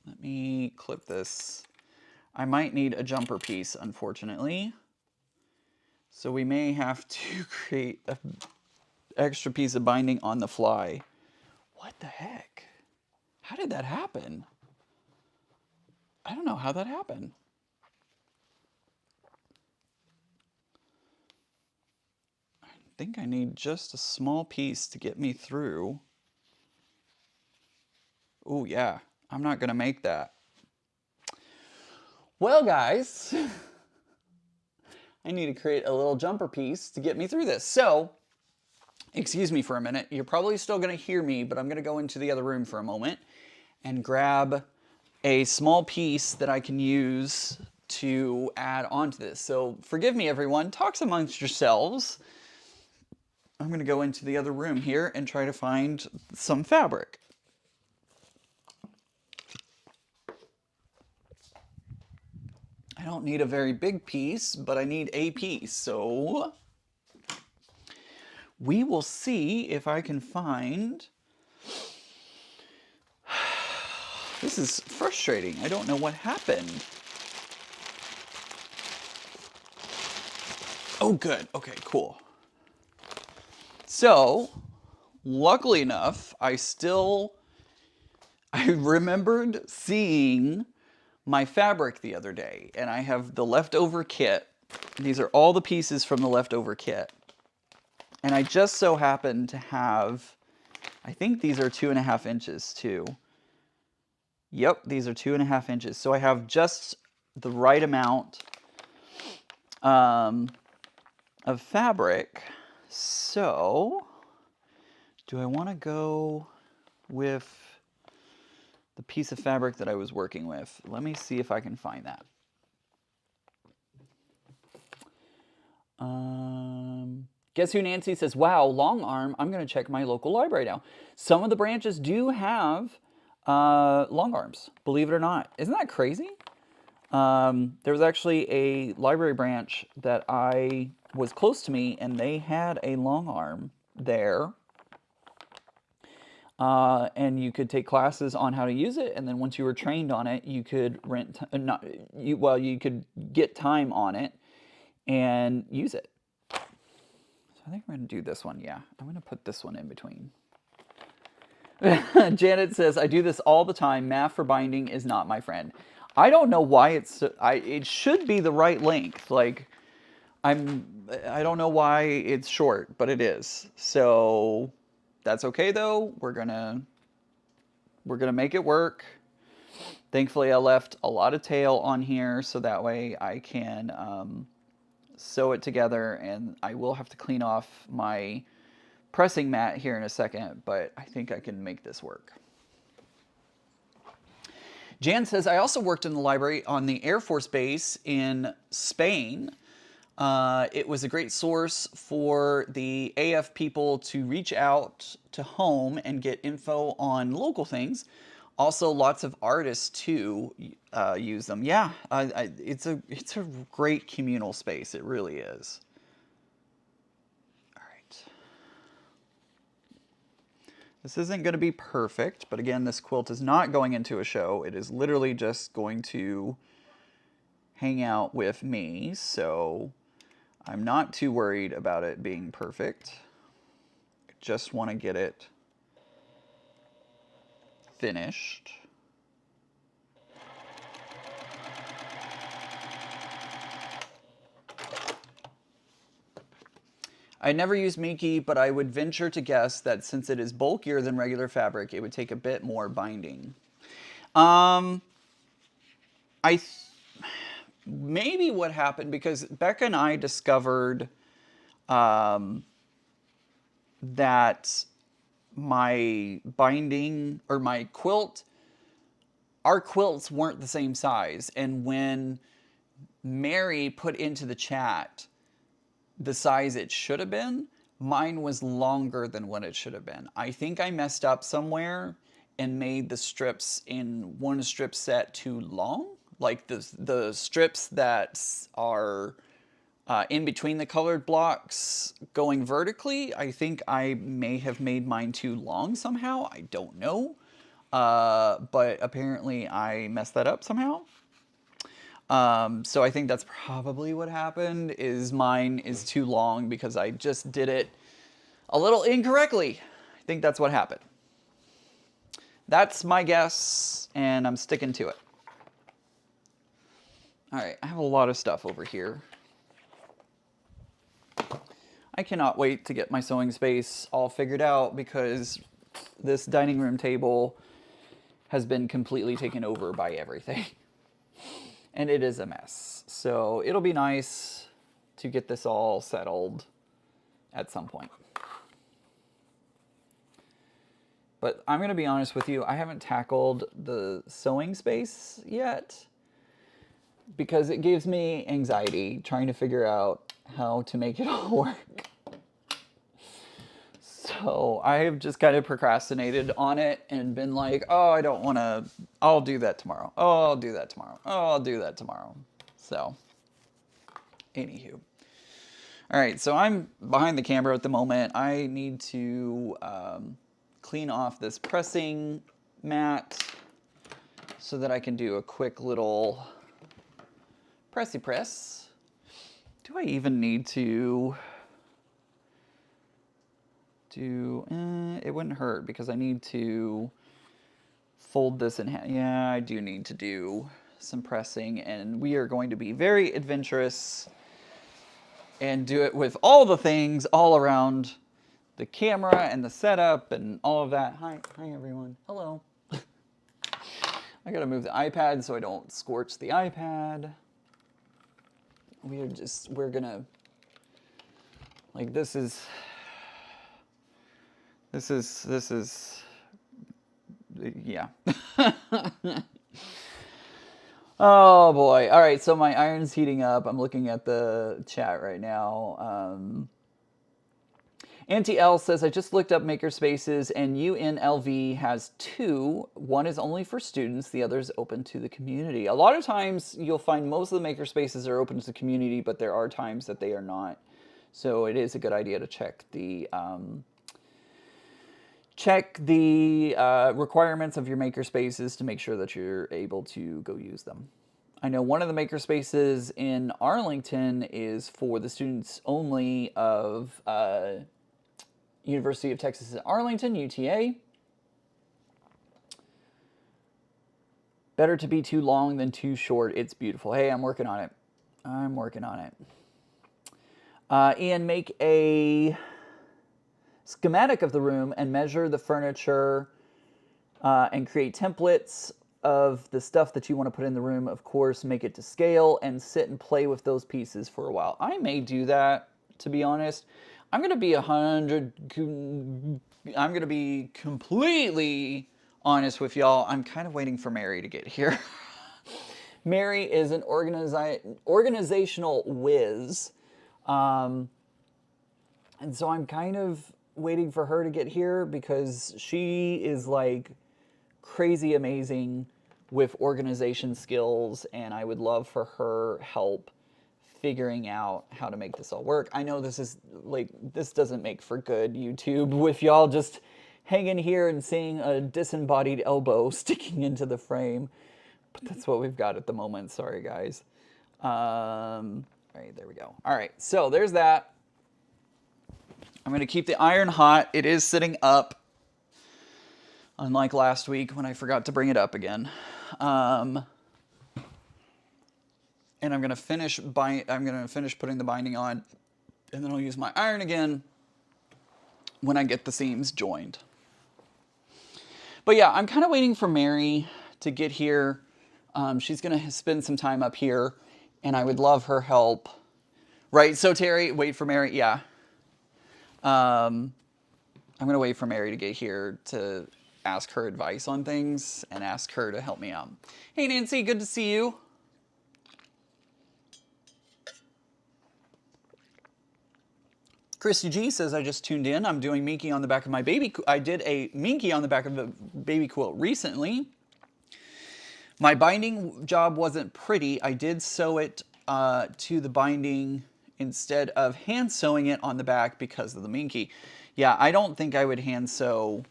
Let me clip this. I might need a jumper piece, unfortunately. So we may have to create an extra piece of binding on the fly. What the heck? How did that happen? I don't know how that happened. I think I need just a small piece to get me through. Oh yeah, I'm not gonna make that. Well, guys, I need to create a little jumper piece to get me through this. So, excuse me for a minute. You're probably still gonna hear me, but I'm gonna go into the other room for a moment and grab a small piece that I can use to add onto this. So forgive me, everyone. Talk amongst yourselves. I'm going to go into the other room here and try to find some fabric. I don't need a very big piece, but I need a piece. So we will see if I can find This is frustrating. I don't know what happened. Oh, good. Okay, cool. So, luckily enough, I remembered seeing my fabric the other day, and I have the leftover kit. These are all the pieces from the leftover kit. And I just so happen to have, I think these are 2.5 inches too. Yep, these are 2.5 inches. So I have just the right amount of fabric. So, do I want to go with the piece of fabric that I was working with? Let me see if I can find that. Guess who Nancy says, wow, long arm. I'm going to check my local library now. Some of the branches do have long arms, believe it or not. Isn't that crazy? There was actually a library branch that was close to me, and they had a long arm there. And you could take classes on how to use it, and then once you were trained on it, you could you could get time on it and use it. So I think I'm going to do this one. Yeah, I'm going to put this one in between. Janet says, I do this all the time. Math for binding is not my friend. I don't know why it should be the right length. Like, I don't know why it's short, but it is. So that's okay though. We're gonna make it work. Thankfully, I left a lot of tail on here, so that way I can sew it together, and I will have to clean off my pressing mat here in a second, but I think I can make this work. Jan says, I also worked in the library on the Air Force Base in Spain. It was a great source for the AF people to reach out to home and get info on local things. Also, lots of artists too use them. Yeah, it's a great communal space. It really is. All right. This isn't going to be perfect, but again, this quilt is not going into a show. It is literally just going to hang out with me, so I'm not too worried about it being perfect. I just want to get it finished. I never use Miki, but I would venture to guess that since it is bulkier than regular fabric, it would take a bit more binding. Maybe what happened, because Becca and I discovered that my binding, or my quilt, our quilts weren't the same size. And when Mary put into the chat the size it should have been, mine was longer than what it should have been. I think I messed up somewhere and made the strips in one strip set too long. Like the strips that are in between the colored blocks going vertically, I think I may have made mine too long somehow. I don't know. But apparently I messed that up somehow. So I think that's probably what happened, is mine is too long because I just did it a little incorrectly. I think that's what happened. That's my guess, and I'm sticking to it. All right, I have a lot of stuff over here. I cannot wait to get my sewing space all figured out, because this dining room table has been completely taken over by everything. And it is a mess. So it'll be nice to get this all settled at some point. But I'm going to be honest with you, I haven't tackled the sewing space yet, because it gives me anxiety trying to figure out how to make it all work. So I have just kind of procrastinated on it and been like, oh, I don't want to, I'll do that tomorrow. Oh, I'll do that tomorrow. Oh, I'll do that tomorrow. So, anywho. All right, so I'm behind the camera at the moment. I need to clean off this pressing mat. so that I can do a quick little pressy press. Do I even need to do, it wouldn't hurt because I need to fold this in half. Yeah, I do need to do some pressing, and we are going to be very adventurous and do it with all the things all around the camera and the setup and all of that. Hi everyone. Hello. I gotta move the iPad so I don't scorch the iPad. We're gonna, like, this is, yeah. Oh boy. All right, so my iron's heating up. I'm looking at the chat right now. Auntie L says, I just looked up makerspaces and UNLV has 2. One is only for students, the other is open to the community. A lot of times you'll find most of the makerspaces are open to the community, but there are times that they are not. So it is a good idea to check the requirements of your makerspaces to make sure that you're able to go use them. I know one of the makerspaces in Arlington is for the students only of University of Texas at Arlington, UTA. Better to be too long than too short. It's beautiful. Hey, I'm working on it. I'm working on it. Ian, make a schematic of the room and measure the furniture and create templates of the stuff that you want to put in the room. Of course, make it to scale and sit and play with those pieces for a while. I may do that, to be honest. I'm going to be completely honest with y'all. I'm kind of waiting for Mary to get here. Mary is an organizational whiz. And so I'm kind of waiting for her to get here because she is like crazy amazing with organization skills, and I would love for her help figuring out how to make this all work. I know this is like, this doesn't make for good YouTube with y'all just hanging here and seeing a disembodied elbow sticking into the frame, but that's what we've got at the moment. Sorry guys. All right, there we go. All right, so there's that. I'm going to keep the iron hot. It is sitting up, unlike last week when I forgot to bring it up again. And I'm going to finish putting the binding on, and then I'll use my iron again when I get the seams joined. But yeah, I'm kind of waiting for Mary to get here. She's going to spend some time up here, and I would love her help. Right, so Terry, wait for Mary, yeah. I'm going to wait for Mary to get here to ask her advice on things and ask her to help me out. Hey Nancy, good to see you. Christy G says, I just tuned in. I'm doing Minky on the back of my baby. I did a Minky on the back of the baby quilt recently. My binding job wasn't pretty. I did sew it to the binding instead of hand sewing it on the back because of the Minky. Yeah, I don't think I would hand sew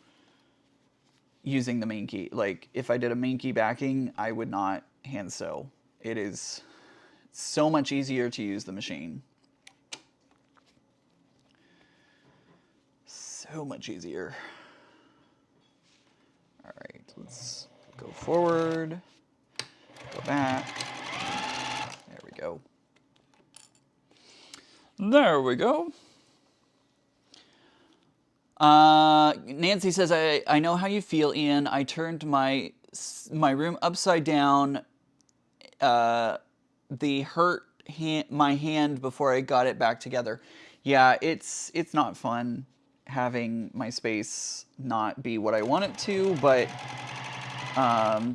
using the Minky. Like, if I did a Minky backing, I would not hand sew. It is so much easier to use the machine. So much easier. All right, let's go forward, go back. There we go. There we go. Nancy says, I know how you feel, Ian. I turned my room upside down. The hurt my hand before I got it back together. Yeah, it's not fun having my space not be what I want it to, but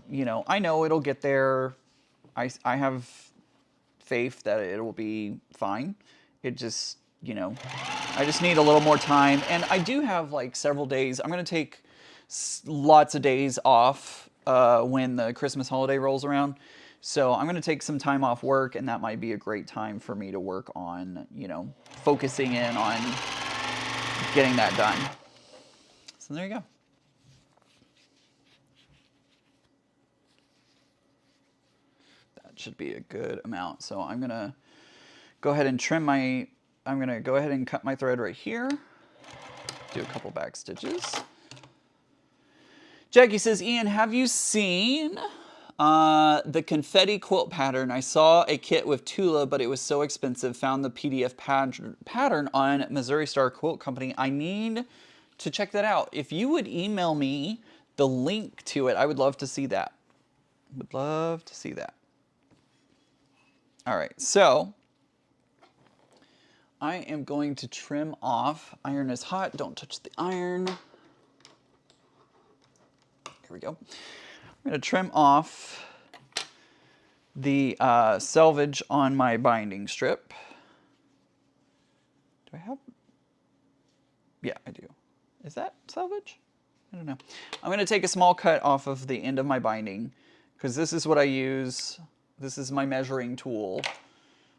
you know, I know it'll get there. I have faith that it will be fine. It just, you know, I just need a little more time. And I do have like several days. I'm going to take lots of days off when the Christmas holiday rolls around. So I'm going to take some time off work, and that might be a great time for me to work on, you know, focusing in on getting that done. So there you go. should be a good amount. So I'm gonna go ahead and trim my, I'm gonna go ahead and cut my thread right here. Do a couple back stitches. Jackie says, Ian, have you seen the confetti quilt pattern? I saw a kit with Tula, but it was so expensive. Found the PDF pattern on Missouri Star Quilt Company. I need to check that out. If you would email me the link to it, I would love to see that. Would love to see that. All right, so I am going to trim off. Iron is hot, don't touch the iron. Here we go. I'm going to trim off the selvage on my binding strip. Do I have? Yeah, I do. Is that selvage? I don't know. I'm going to take a small cut off of the end of my binding because this is what I use. This is my measuring tool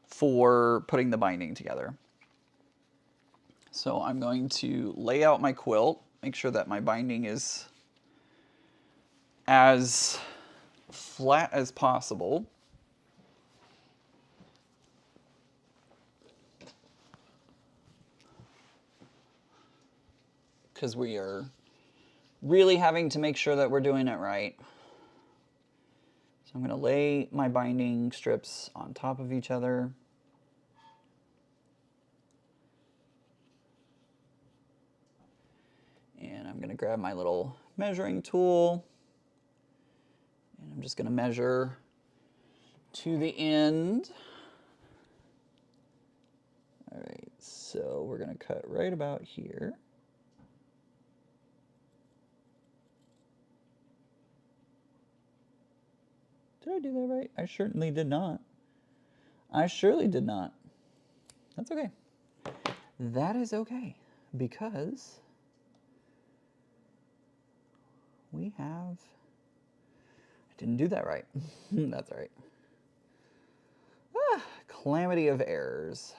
for putting the binding together. So I'm going to lay out my quilt, make sure that my binding is as flat as possible. Because we are really having to make sure that we're doing it right. So I'm going to lay my binding strips on top of each other. And I'm going to grab my little measuring tool. And I'm just going to measure to the end. All right, so we're going to cut right about here. Did I do that right? I certainly did not. I surely did not. That's okay. That is okay, because we have, I didn't do that right. That's all right. Ah, calamity of errors.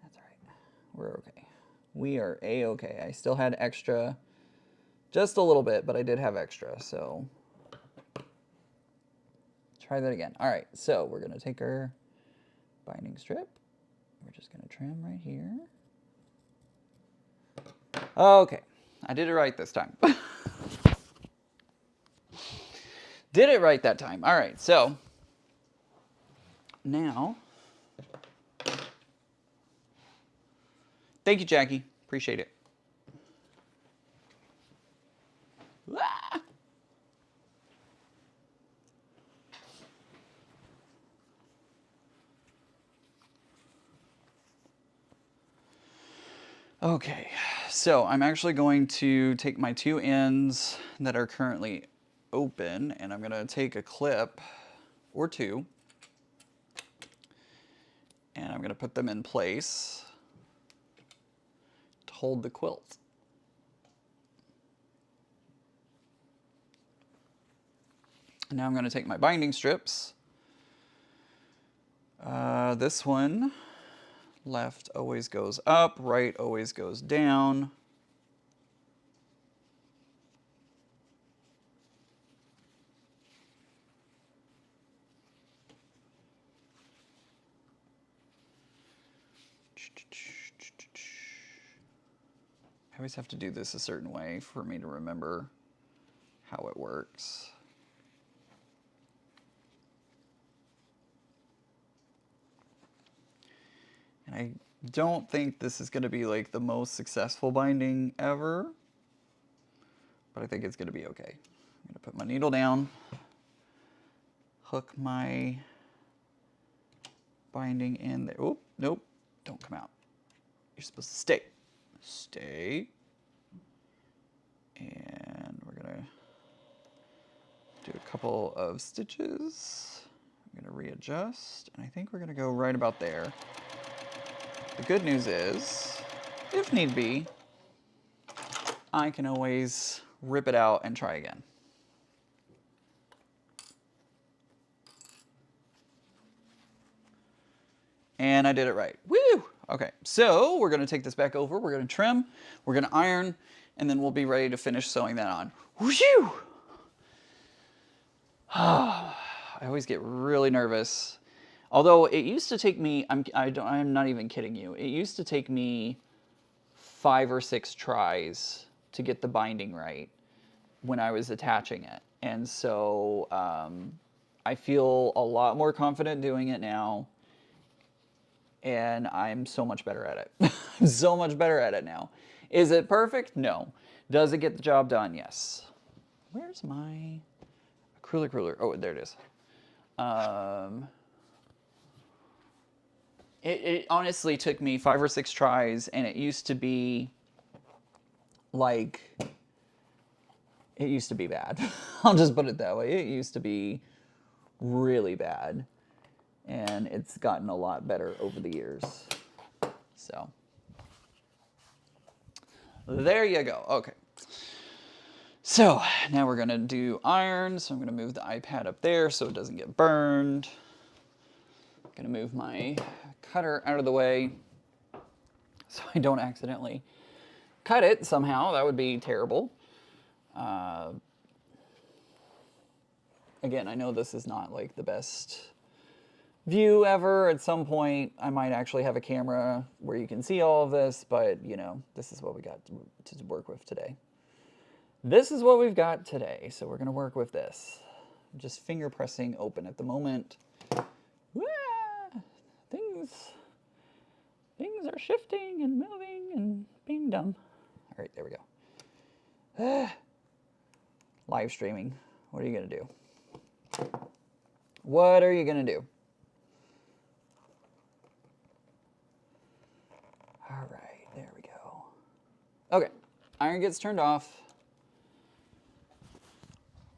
That's all right. We're okay. We are a-okay. I still had extra, just a little bit, but I did have extra, so try that again. All right, so we're gonna take our binding strip. We're just gonna trim right here. Okay, I did it right this time. Did it right that time. All right, so now, thank you, Jackie. Appreciate it. Ah! Okay, so I'm actually going to take my two ends that are currently open, and I'm going to take a clip or two, and I'm going to put them in place to hold the quilt. And now I'm going to take my binding strips. This one, left always goes up, right always goes down. I always have to do this a certain way for me to remember how it works. And I don't think this is going to be like the most successful binding ever, but I think it's going to be okay. I'm going to put my needle down, hook my binding in there. Oh, nope, don't come out. You're supposed to stay. Stay. And we're going to do a couple of stitches. I'm going to readjust, and I think we're going to go right about there. The good news is, if need be, I can always rip it out and try again. And I did it right. Woo! Okay, so we're gonna take this back over, we're gonna trim, we're gonna iron, and then we'll be ready to finish sewing that on. Whoo! I I always get really nervous. Although it used to take me, I'm not even kidding you. It used to take me 5 or 6 tries to get the binding right when I was attaching it. And so I feel a lot more confident doing it now. And I'm so much better at it. I'm so much better at it now. Is it perfect? No. Does it get the job done? Yes. Where's my acrylic ruler? Oh, there it is. It honestly took me 5 or 6 tries, and it used to be like, it used to be bad. I'll just put it that way. It used to be really bad, and it's gotten a lot better over the years. So there you go. Okay. So now we're gonna do iron. So I'm gonna move the iPad up there so it doesn't get burned. I'm gonna move my cutter out of the way so I don't accidentally cut it somehow. That would be terrible. Again, I know this is not like the best view ever. At some point, I might actually have a camera where you can see all of this, but you know, this is what we got to work with today. This is what we've got today, so we're gonna work with this. I'm just finger pressing open at the moment. Things are shifting and moving and being dumb. All right, there we go. Live streaming. What are you gonna do? What are you gonna do? All right, there we go. Okay, iron gets turned off.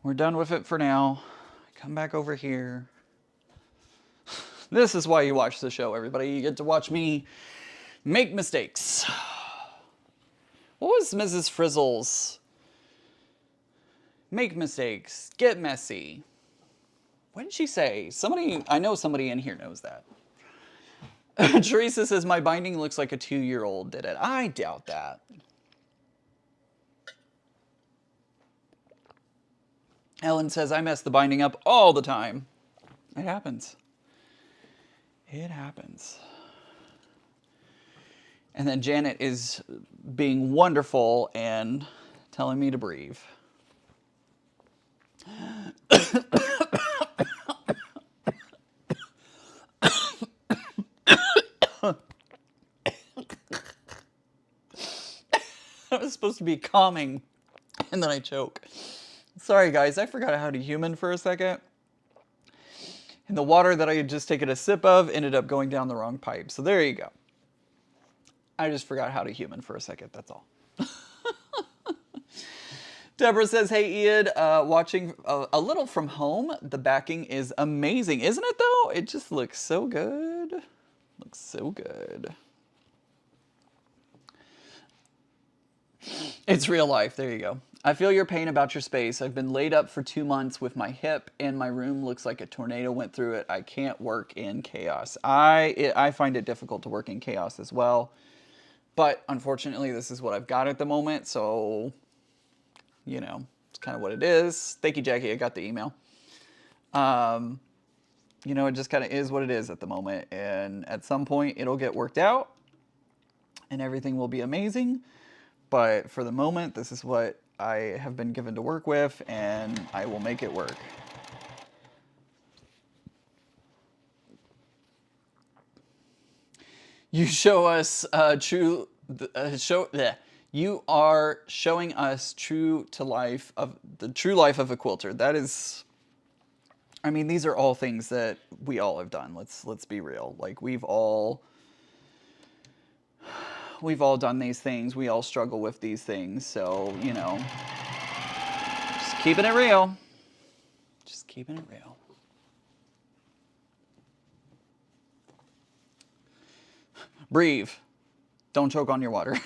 We're done with it for now. Come back over here. This is why you watch the show, everybody. You get to watch me make mistakes. What was Mrs. Frizzle's? Make mistakes, get messy. What did she say? Somebody, I know somebody in here knows that. Teresa says, my binding looks like a 2-year-old did it. I doubt that. Ellen says, I mess the binding up all the time. It happens. It happens. And then Janet is being wonderful and telling me to breathe. That was supposed to be calming, and then I choke. Sorry guys, I forgot how to human for a second. And the water that I had just taken a sip of ended up going down the wrong pipe. So there you go. I just forgot how to human for a second, that's all. Deborah says, hey Ian, watching a little from home. The backing is amazing, isn't it though? It just looks so good. Looks so good. It's real life, there you go. I feel your pain about your space. I've been laid up for 2 months with my hip and my room looks like a tornado went through it. I can't work in chaos. I find it difficult to work in chaos as well. But unfortunately, this is what I've got at the moment. So, you know, it's kind of what it is. Thank you, Jackie. I got the email. You know, it just kind of is what it is at the moment. And at some point, it'll get worked out and everything will be amazing. But for the moment, this is what I have been given to work with, and I will make it work. You show us you are showing us true life of a quilter. That is, I mean, these are all things that we all have done. Let's be real. Like we've all done these things. We all struggle with these things. So, you know, just keeping it real. Just keeping it real. Breathe. Don't choke on your water.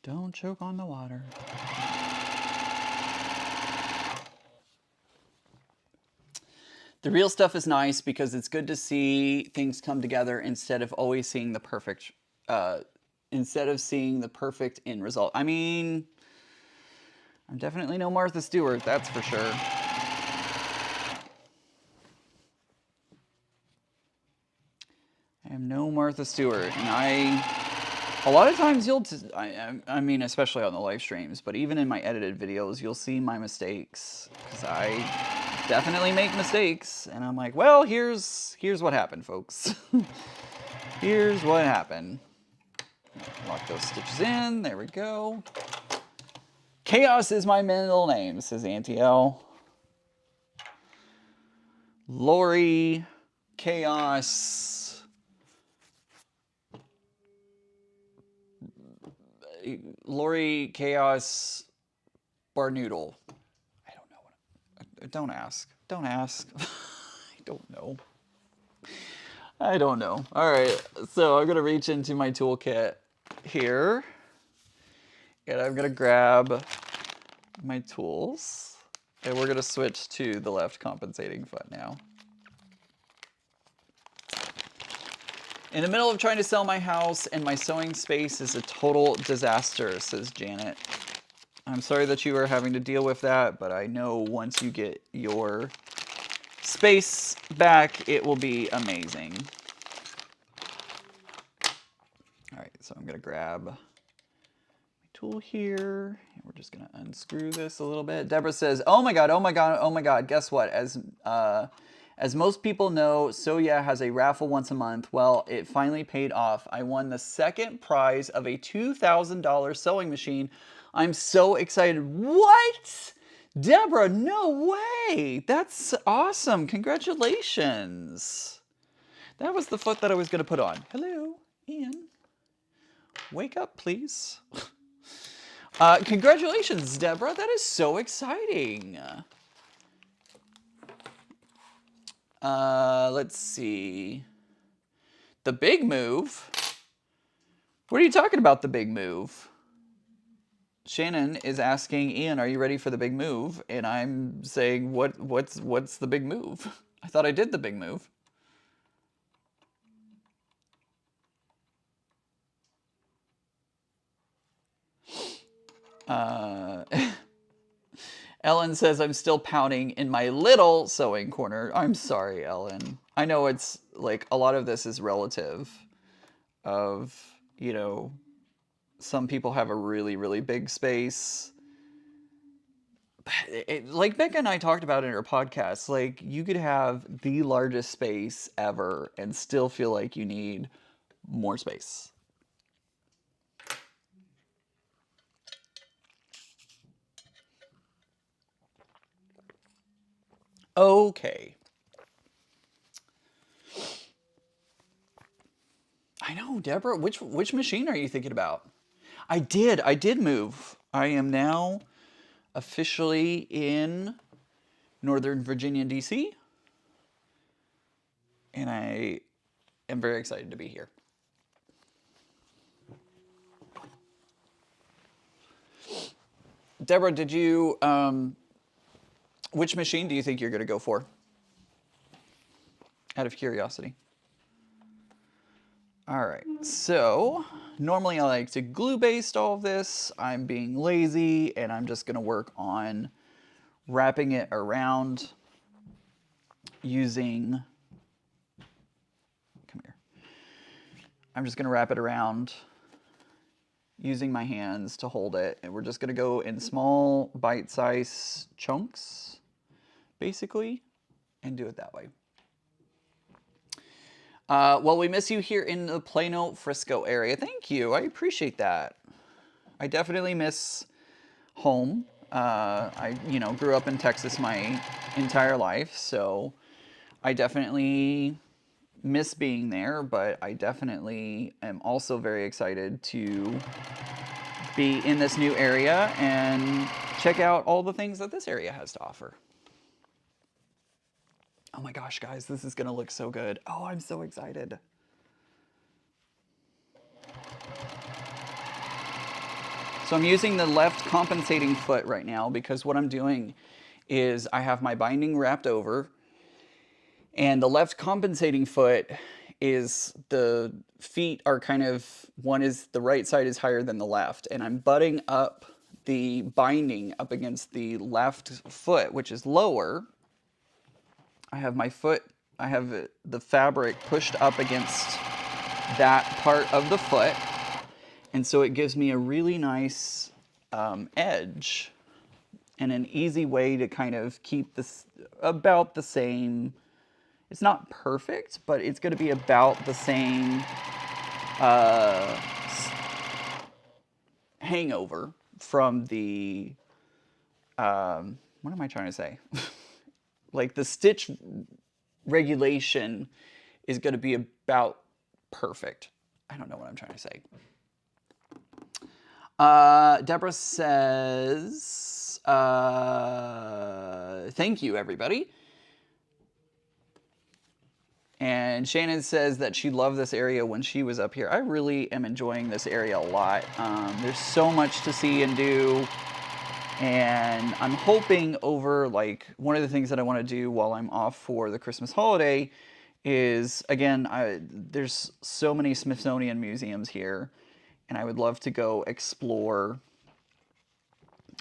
Don't choke on the water. The real stuff is nice because it's good to see things come together instead of always seeing the perfect, instead of seeing the perfect end result. I mean, I'm definitely no Martha Stewart, that's for sure. I am no Martha Stewart, and a lot of times I mean, especially on the live streams, but even in my edited videos, you'll see my mistakes, because I definitely make mistakes, and I'm like, well, here's what happened, folks. Here's what happened. Lock those stitches in, there we go. Chaos is my middle name, says Auntie L. Lori, Chaos, Lori, Chaos, Barnoodle. I don't know. Don't ask. Don't ask. I don't know. I don't know. All right, so I'm gonna reach into my toolkit here, and I'm gonna grab my tools, and we're gonna switch to the left compensating foot now. In the middle of trying to sell my house, and my sewing space is a total disaster, says Janet. I'm sorry that you are having to deal with that, but I know once you get your space back, it will be amazing. All right, so I'm gonna grab my tool here, and we're just gonna unscrew this a little bit. Deborah says, oh my God, oh my God, oh my God, guess what? As most people know, So Yeah has a raffle once a month. Well, it finally paid off. I won the second prize of a $2,000 sewing machine. I'm so excited. What? Deborah, no way. That's awesome. Congratulations. That was the foot that I was going to put on. Hello, Ian. Wake up, please. Congratulations, Deborah. That is so exciting. Let's see. The big move? What are you talking about, the big move? Shannon is asking, Ian, are you ready for the big move? And I'm saying, what's the big move? I thought I did the big move. Ellen says, I'm still pounding in my little sewing corner. I'm sorry, Ellen. I know it's like a lot of this is relative of, you know, some people have a really, really big space. Like Becca and I talked about in her podcast, like you could have the largest space ever and still feel like you need more space. Okay. I know, Deborah. Which machine are you thinking about? I did move. I am now officially in Northern Virginia, DC. And I am very excited to be here. Deborah, did you, which machine do you think you're going to go for? Out of curiosity. All right, so normally I like to glue baste all of this. I'm being lazy and I'm just going to work on wrapping it around using, come here. I'm just going to wrap it around using my hands to hold it, and we're just going to go in small bite-sized chunks, basically, and do it that way. Well, we miss you here in the Plano, Frisco area. Thank you. I appreciate that. I definitely miss home. I, grew up in Texas my entire life, so I definitely miss being there, but I definitely am also very excited to be in this new area and check out all the things that this area has to offer. Oh my gosh, guys, this is gonna look so good. Oh, I'm so excited. So I'm using the left compensating foot right now because what I'm doing is I have my binding wrapped over And the left compensating foot is, the feet are kind of, one is, the right side is higher than the left. And I'm butting up the binding up against the left foot, which is lower. I have my foot, I have the fabric pushed up against that part of the foot. And so it gives me a really nice edge and an easy way to kind of keep this about the same. It's not perfect, but it's going to be about the same hangover from the, what am I trying to say? Like the stitch regulation is going to be about perfect. I don't know what I'm trying to say. Deborah says, thank you, everybody. And Shannon says that she loved this area when she was up here. I really am enjoying this area a lot. There's so much to see and do. And I'm hoping over, like, one of the things that I want to do while I'm off for the Christmas holiday is, again, there's so many Smithsonian museums here. And I would love to go explore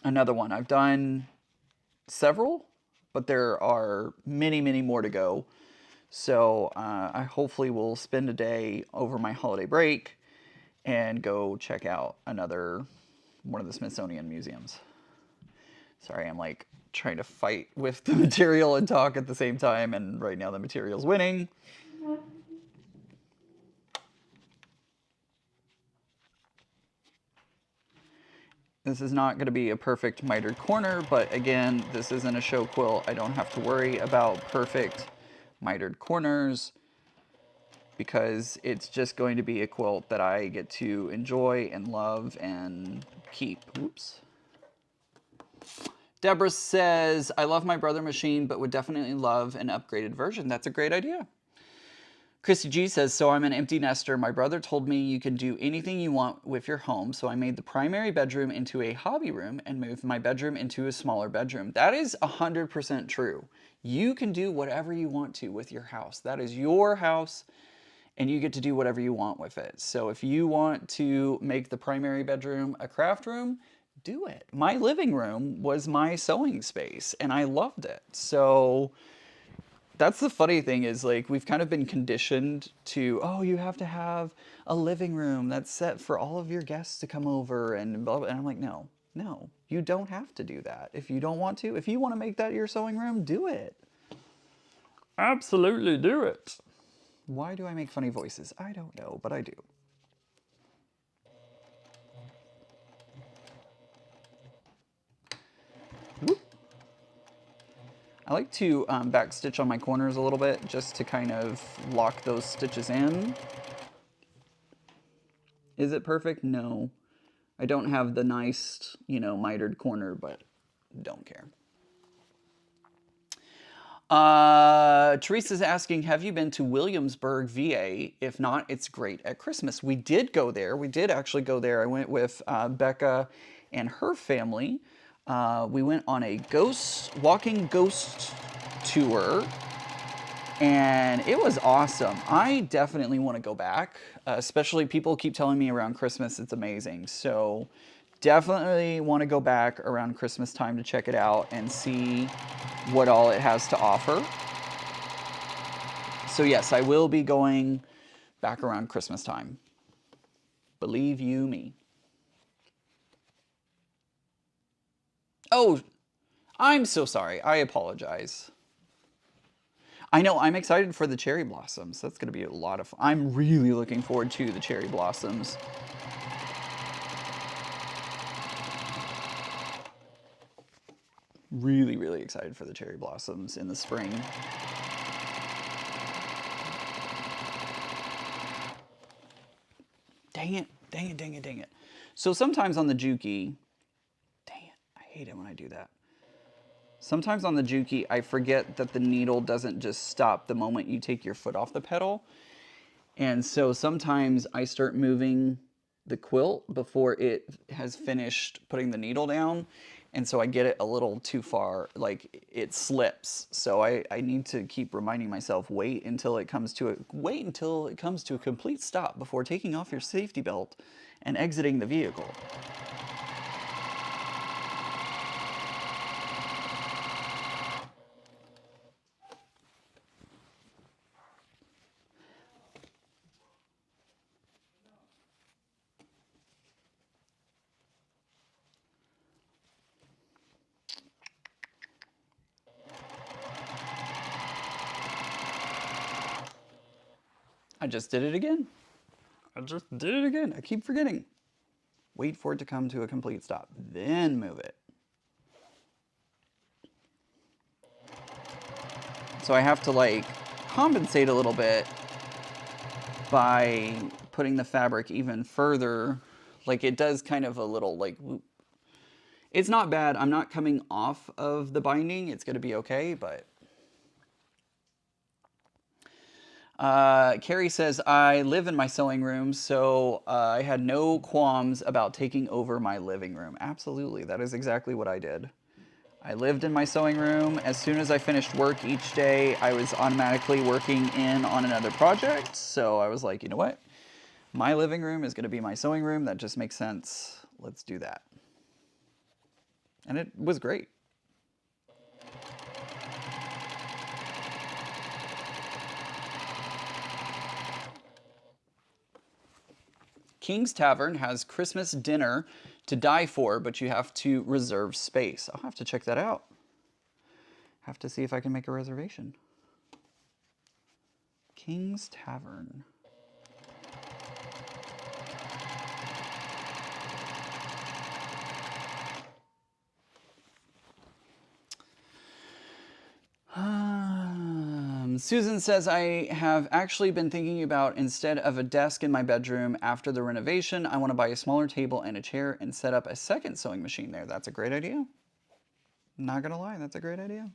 another one. I've done several, but there are many, many more to go. So I hopefully will spend a day over my holiday break and go check out another one of the Smithsonian museums. Sorry, I'm like trying to fight with the material and talk at the same time, and right now the material's winning. This is not going to be a perfect mitered corner, but again, this isn't a show quilt. I don't have to worry about perfect mitered corners because it's just going to be a quilt that I get to enjoy and love and keep. Oops. Deborah says, I love my Brother machine, but would definitely love an upgraded version. That's a great idea. Christy G says, so I'm an empty nester. My brother told me you can do anything you want with your home, so I made the primary bedroom into a hobby room and moved my bedroom into a smaller bedroom. That is 100% true. You can do whatever you want to with your house. That is your house, and you get to do whatever you want with it. So if you want to make the primary bedroom a craft room, do it. My living room was my sewing space, and I loved it. So that's the funny thing is, like, we've kind of been conditioned to, oh, you have to have a living room that's set for all of your guests to come over and blah, blah. And I'm like, no, you don't have to do that. If you don't want to, if you want to make that your sewing room, do it. Absolutely do it. Why do I make funny voices? I don't know, but I do. Whoop. I like to back stitch on my corners a little bit just to kind of lock those stitches in. Is it perfect? No. I don't have the nice, mitered corner, but don't care. Teresa's asking, have you been to Williamsburg, VA? If not, it's great at Christmas. We did go there. We did actually go there. I went with Becca and her family. We went on a walking ghost tour, and it was awesome. I definitely want to go back, especially people keep telling me around Christmas it's amazing. So definitely want to go back around Christmas time to check it out and see what all it has to offer. So yes, I will be going back around Christmas time. Believe you me. Oh, I'm so sorry. I apologize. I know, I'm excited for the cherry blossoms. That's going to be a lot of fun. I'm really looking forward to the cherry blossoms. Really, really excited for the cherry blossoms in the spring. Dang it, dang it, dang it, dang it. So sometimes on the Juki, dang it, I hate it when I do that. Sometimes on the Juki, I forget that the needle doesn't just stop the moment you take your foot off the pedal. And so sometimes I start moving the quilt before it has finished putting the needle down. And so I get it a little too far, like it slips. So I need to keep reminding myself, wait until it comes to a complete stop before taking off your safety belt and exiting the vehicle. I just did it again. I keep forgetting. Wait for it to come to a complete stop, then move it. So I have to like compensate a little bit by putting the fabric even further. Like it does kind of a little like whoop. It's not bad. I'm not coming off of the binding. It's going to be okay, but Carrie says, I live in my sewing room, so I had no qualms about taking over my living room. Absolutely. That is exactly what I did. I lived in my sewing room. As soon as I finished work each day, I was automatically working in on another project. So I was like, you know what? My living room is going to be my sewing room. That just makes sense. Let's do that. And it was great. King's Tavern has Christmas dinner to die for, but you have to reserve space. I'll have to check that out. Have to see if I can make a reservation. King's Tavern. Susan says, I have actually been thinking about, instead of a desk in my bedroom after the renovation, I want to buy a smaller table and a chair and set up a second sewing machine there. That's a great idea. Not gonna lie, that's a great idea.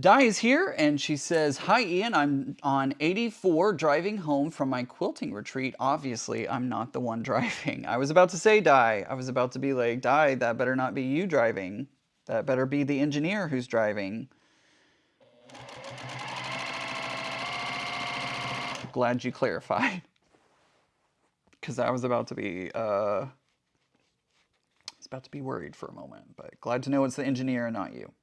Di is here and she says, hi Ian, I'm on 84 driving home from my quilting retreat. Obviously, I'm not the one driving. I was about to say, Di, I was about to be like, Di, that better not be you driving. That better be the engineer who's driving. Glad you clarified. Because I was about to be, worried for a moment, but glad to know it's the engineer and not you.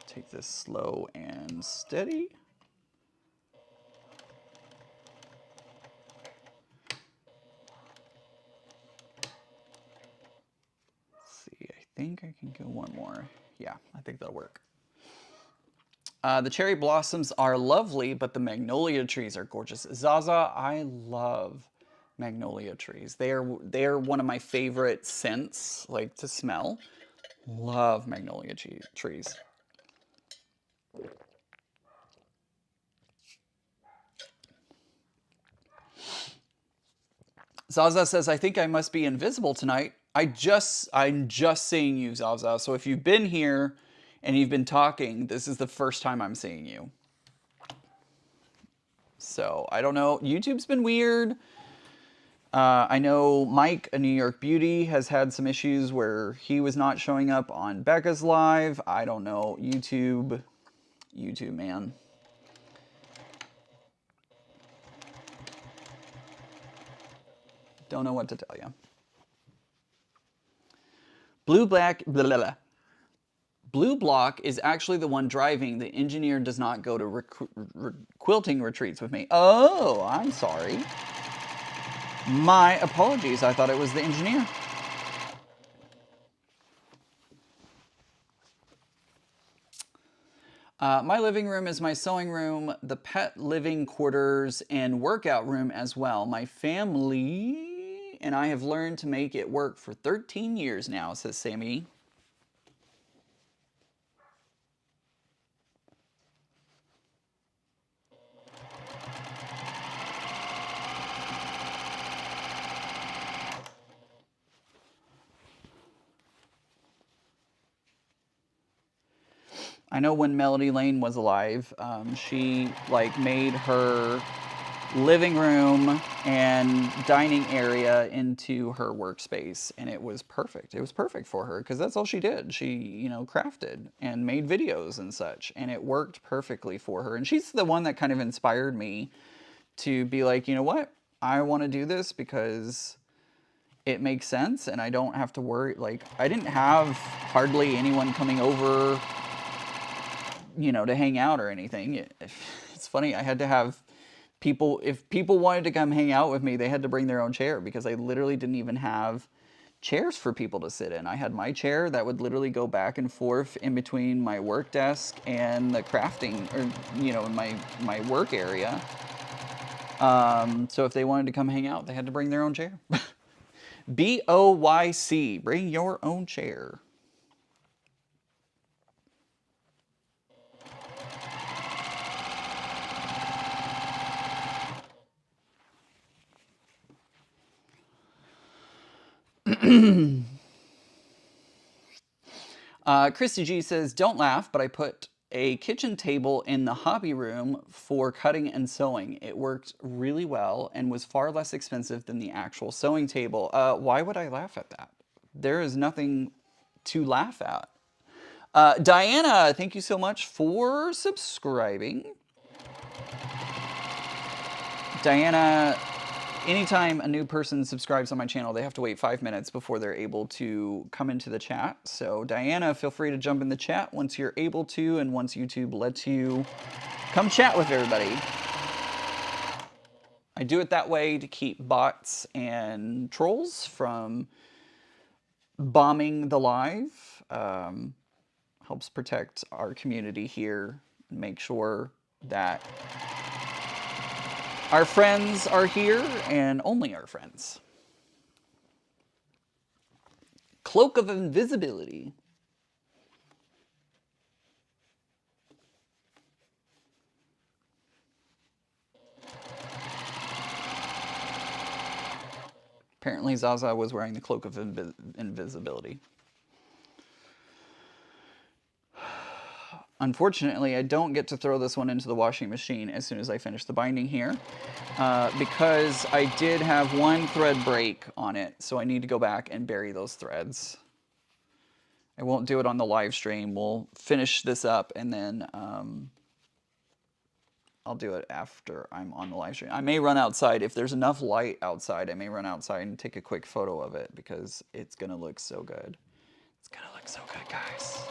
Take this slow and steady. Let's see, I think I can go one more. Yeah, I think that'll work. The cherry blossoms are lovely, but the magnolia trees are gorgeous. Zaza, I love magnolia trees. They are one of my favorite scents, like to smell. Love magnolia trees. Zaza says, I think I must be invisible tonight. I'm just seeing you, Zaza. So if you've been here and you've been talking, this is the first time I'm seeing you. So I don't know. YouTube's been weird. I know Mike, a New York Beauty, has had some issues where he was not showing up on Becca's live. I don't know. YouTube, man. Don't know what to tell you. Blue Block is actually the one driving. The engineer does not go to quilting retreats with me. Oh, I'm sorry. My apologies. I thought it was the engineer. My living room is my sewing room, the pet living quarters, and workout room as well. My family and I have learned to make it work for 13 years now, says Sammy. I know when Melody Lane was alive, she like made her living room and dining area into her workspace, and it was perfect. It was perfect for her because that's all she did. She, you know, crafted and made videos and such, and it worked perfectly for her. And she's the one that kind of inspired me to be like, you know what? I want to do this because it makes sense and I don't have to worry. Like, I didn't have hardly anyone coming over, you know, to hang out or anything. It's funny, I had to have people, if people wanted to come hang out with me, they had to bring their own chair because I literally didn't even have chairs for people to sit in. I had my chair that would literally go back and forth in between my work desk and the crafting, or, you know, in my work area. So if they wanted to come hang out, they had to bring their own chair. BOYC, bring your own chair. Christy G says, don't laugh, but I put a kitchen table in the hobby room for cutting and sewing. It worked really well and was far less expensive than the actual sewing table. Why would I laugh at that? There is nothing to laugh at. Diana, thank you so much for subscribing. Diana, anytime a new person subscribes on my channel, they have to wait 5 minutes before they're able to come into the chat. So Diana, feel free to jump in the chat once you're able to, and once YouTube lets you come chat with everybody. I do it that way to keep bots and trolls from bombing the live. Helps protect our community here and make sure that our friends are here, and only our friends. Cloak of invisibility. Apparently Zaza was wearing the cloak of invisibility. Unfortunately, I don't get to throw this one into the washing machine as soon as I finish the binding here, because I did have one thread break on it, so I need to go back and bury those threads. I won't do it on the live stream. We'll finish this up, and then I'll do it after I'm on the live stream. I may run outside. If there's enough light outside, I may run outside and take a quick photo of it because it's going to look so good. It's going to look so good, guys.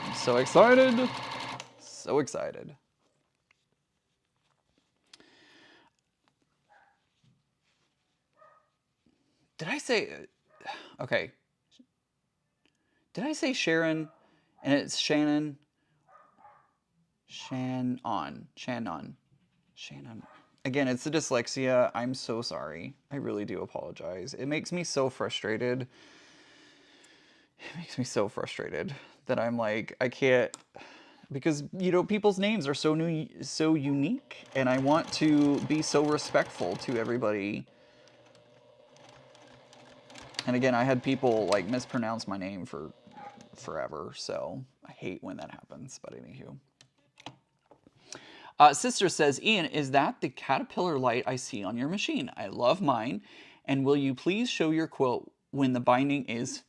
I'm so excited. So excited. Did I say... Okay. Did I say Sharon? And it's Shannon? Shannon. Again, it's the dyslexia. I'm so sorry. I really do apologize. It makes me so frustrated. It makes me so frustrated that I'm like, I can't, because, you know, people's names are so unique, and I want to be so respectful to everybody. And again, I had people like mispronounce my name for forever, so I hate when that happens, but anywho. Sister says, Ian, is that the caterpillar light I see on your machine? I love mine. And will you please show your quilt when the binding is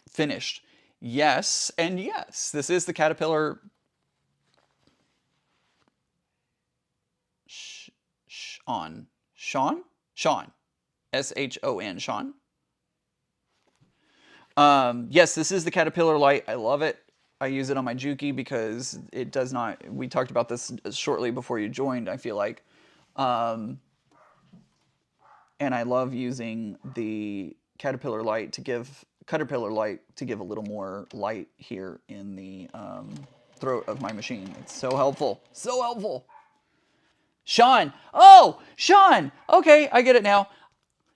finished? Yes, and yes. This is the caterpillar. Sean. S-H-O-N. Sean. Yes, this is the caterpillar light. I love it. I use it on my Juki because it does not, we talked about this shortly before you joined, I feel like. And I love using the caterpillar light to give a little more light here in the throat of my machine. It's so helpful. So helpful. Sean. Oh, Sean. Okay, I get it now.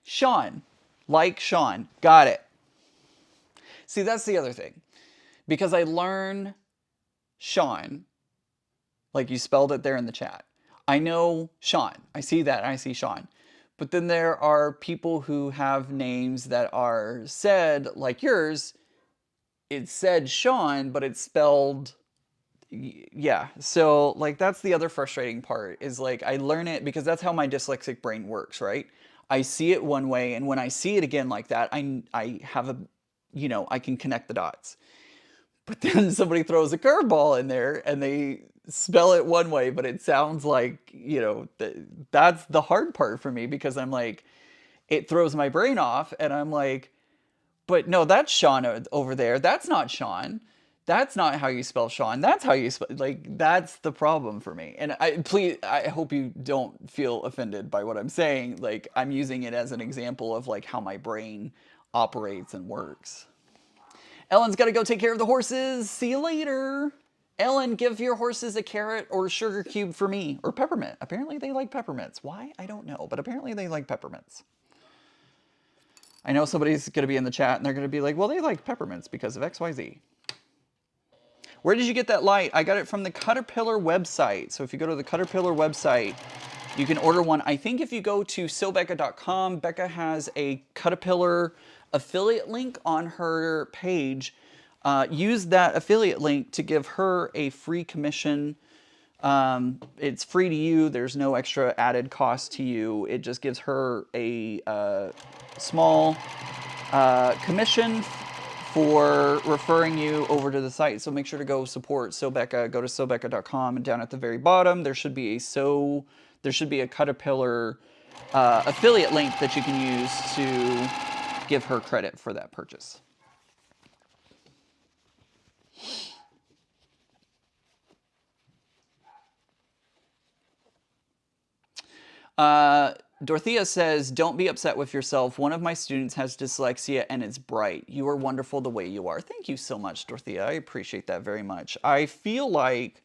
Sean. Like Sean. Got it. See, that's the other thing. Because I learn Sean, like you spelled it there in the chat. I know Sean. I see that, and I see Sean. But then there are people who have names that are said, like yours. It's said Sean, but it's spelled, yeah. So, like, that's the other frustrating part, is like, I learn it because that's how my dyslexic brain works, right? I see it one way, and when I see it again like that, I have a, I can connect the dots. But then somebody throws a curveball in there and they spell it one way, but it sounds like, that's the hard part for me, because I'm like, it throws my brain off, and I'm like, but no, that's Sean over there. That's not Sean. That's not how you spell Sean. That's how you spell, like, that's the problem for me. And I hope you don't feel offended by what I'm saying. Like, I'm using it as an example of like how my brain operates and works. Ellen's got to go take care of the horses. See you later. Ellen, give your horses a carrot or a sugar cube for me. Or peppermint. Apparently they like peppermints. Why? I don't know. But apparently they like peppermints. I know somebody's going to be in the chat and they're going to be like, well, they like peppermints because of XYZ. Where did you get that light? I got it from the Caterpillar website. So if you go to the Caterpillar website, you can order one. I think if you go to sewbecca.com, Becca has a Caterpillar affiliate link on her page. Use that affiliate link to give her a free commission. It's free to you. There's no extra added cost to you. It just gives her a small commission for referring you over to the site. So make sure to go support Sew Becca. Go to sewbecca.com, and down at the very bottom there should be a Caterpillar affiliate link that you can use to give her credit for that purchase. Dorothea says, don't be upset with yourself. One of my students has dyslexia and it's bright. You are wonderful the way you are. Thank you so much, Dorothea. I appreciate that very much. I feel like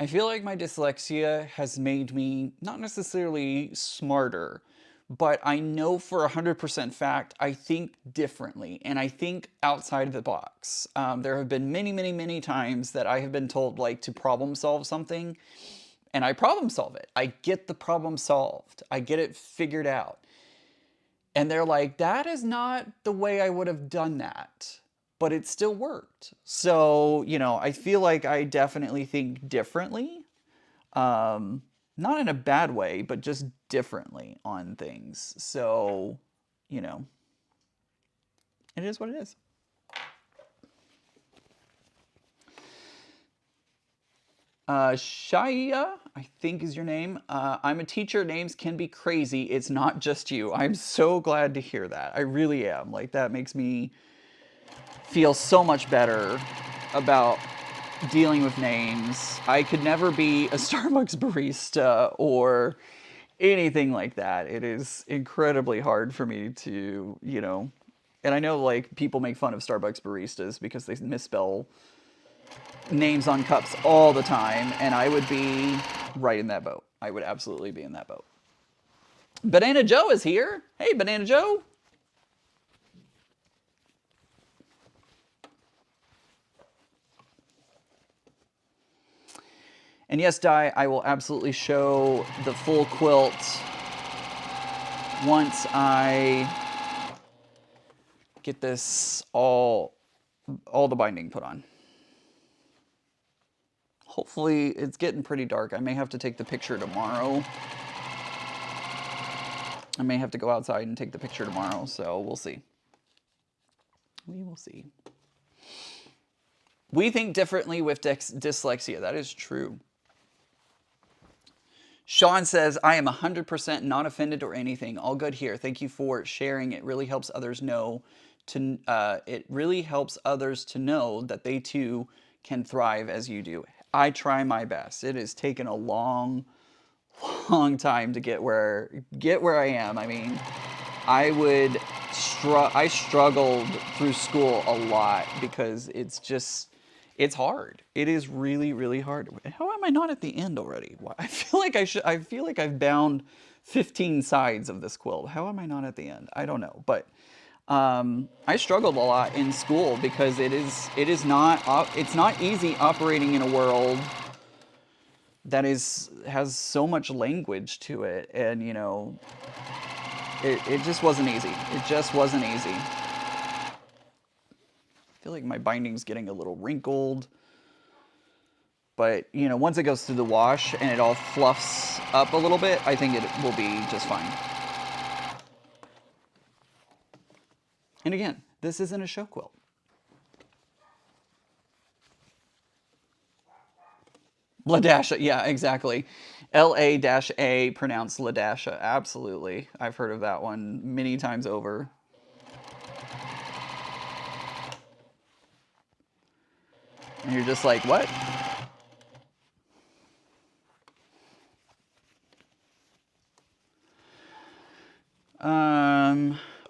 my dyslexia has made me not necessarily smarter, but I know for 100% fact, I think differently, and I think outside of the box. There have been many, many, many times that I have been told, like, to problem solve something, and I problem solve it. I get the problem solved. I get it figured out. And they're like, that is not the way I would have done that, but it still worked. So, I feel like I definitely think differently. Not in a bad way, but just differently on things. So, it is what it is. Shia, I think is your name. I'm a teacher. Names can be crazy. It's not just you. I'm so glad to hear that. I really am. Like, that makes me feel so much better about dealing with names. I could never be a Starbucks barista or anything like that. It is incredibly hard for me to, and I know, like, people make fun of Starbucks baristas because they misspell names on cups all the time, and I would be right in that boat. I would absolutely be in that boat. Banana Joe is here. Hey, Banana Joe. And yes, Di, I will absolutely show the full quilt once I get this all the binding put on. Hopefully, it's getting pretty dark. I may have to take the picture tomorrow. I may have to go outside and take the picture tomorrow, so we'll see. We will see. We think differently with dyslexia. That is true. Sean says, I am 100% not offended or anything. All good here. Thank you for sharing. It really helps others know it really helps others to know that they too can thrive as you do. I try my best. It has taken a long time to get where I am. I mean, I struggled through school a lot because it's It's hard. It is really, really hard. How am I not at the end already? I feel like I should. I feel like I've bound 15 sides of this quilt. How am I not at the end? I don't know. But I struggled a lot in school because it is not it's not easy operating in a world that has so much language to it, and it just wasn't easy. It just wasn't easy. I feel like my binding's getting a little wrinkled. But, once it goes through the wash and it all fluffs up a little bit, I think it will be just fine. And again, this isn't a show quilt. Ladasha, yeah, exactly. LA-A, pronounced Ladasha. Absolutely. I've heard of that one many times over. And you're just like, what?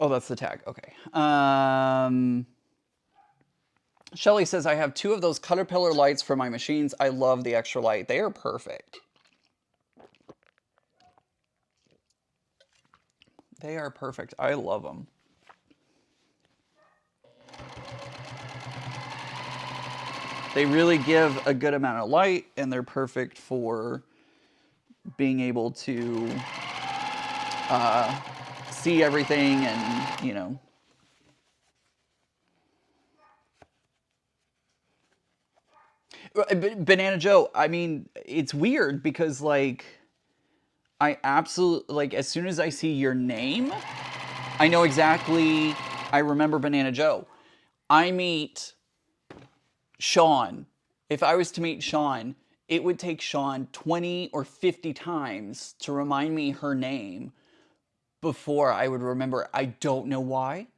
Oh, that's the tag. Okay. Shelly says, I have 2 of those Caterpillar lights for my machines. I love the extra light. They are perfect. They are perfect. I love them. They really give a good amount of light, and they're perfect for being able to see everything and. Banana Joe, I mean, it's weird because, like, I absolutely, like, as soon as I see your name, I know exactly, I remember Banana Joe. I meet Sean. If I was to meet Sean, it would take Sean 20 or 50 times to remind me her name before I would remember. I don't know why.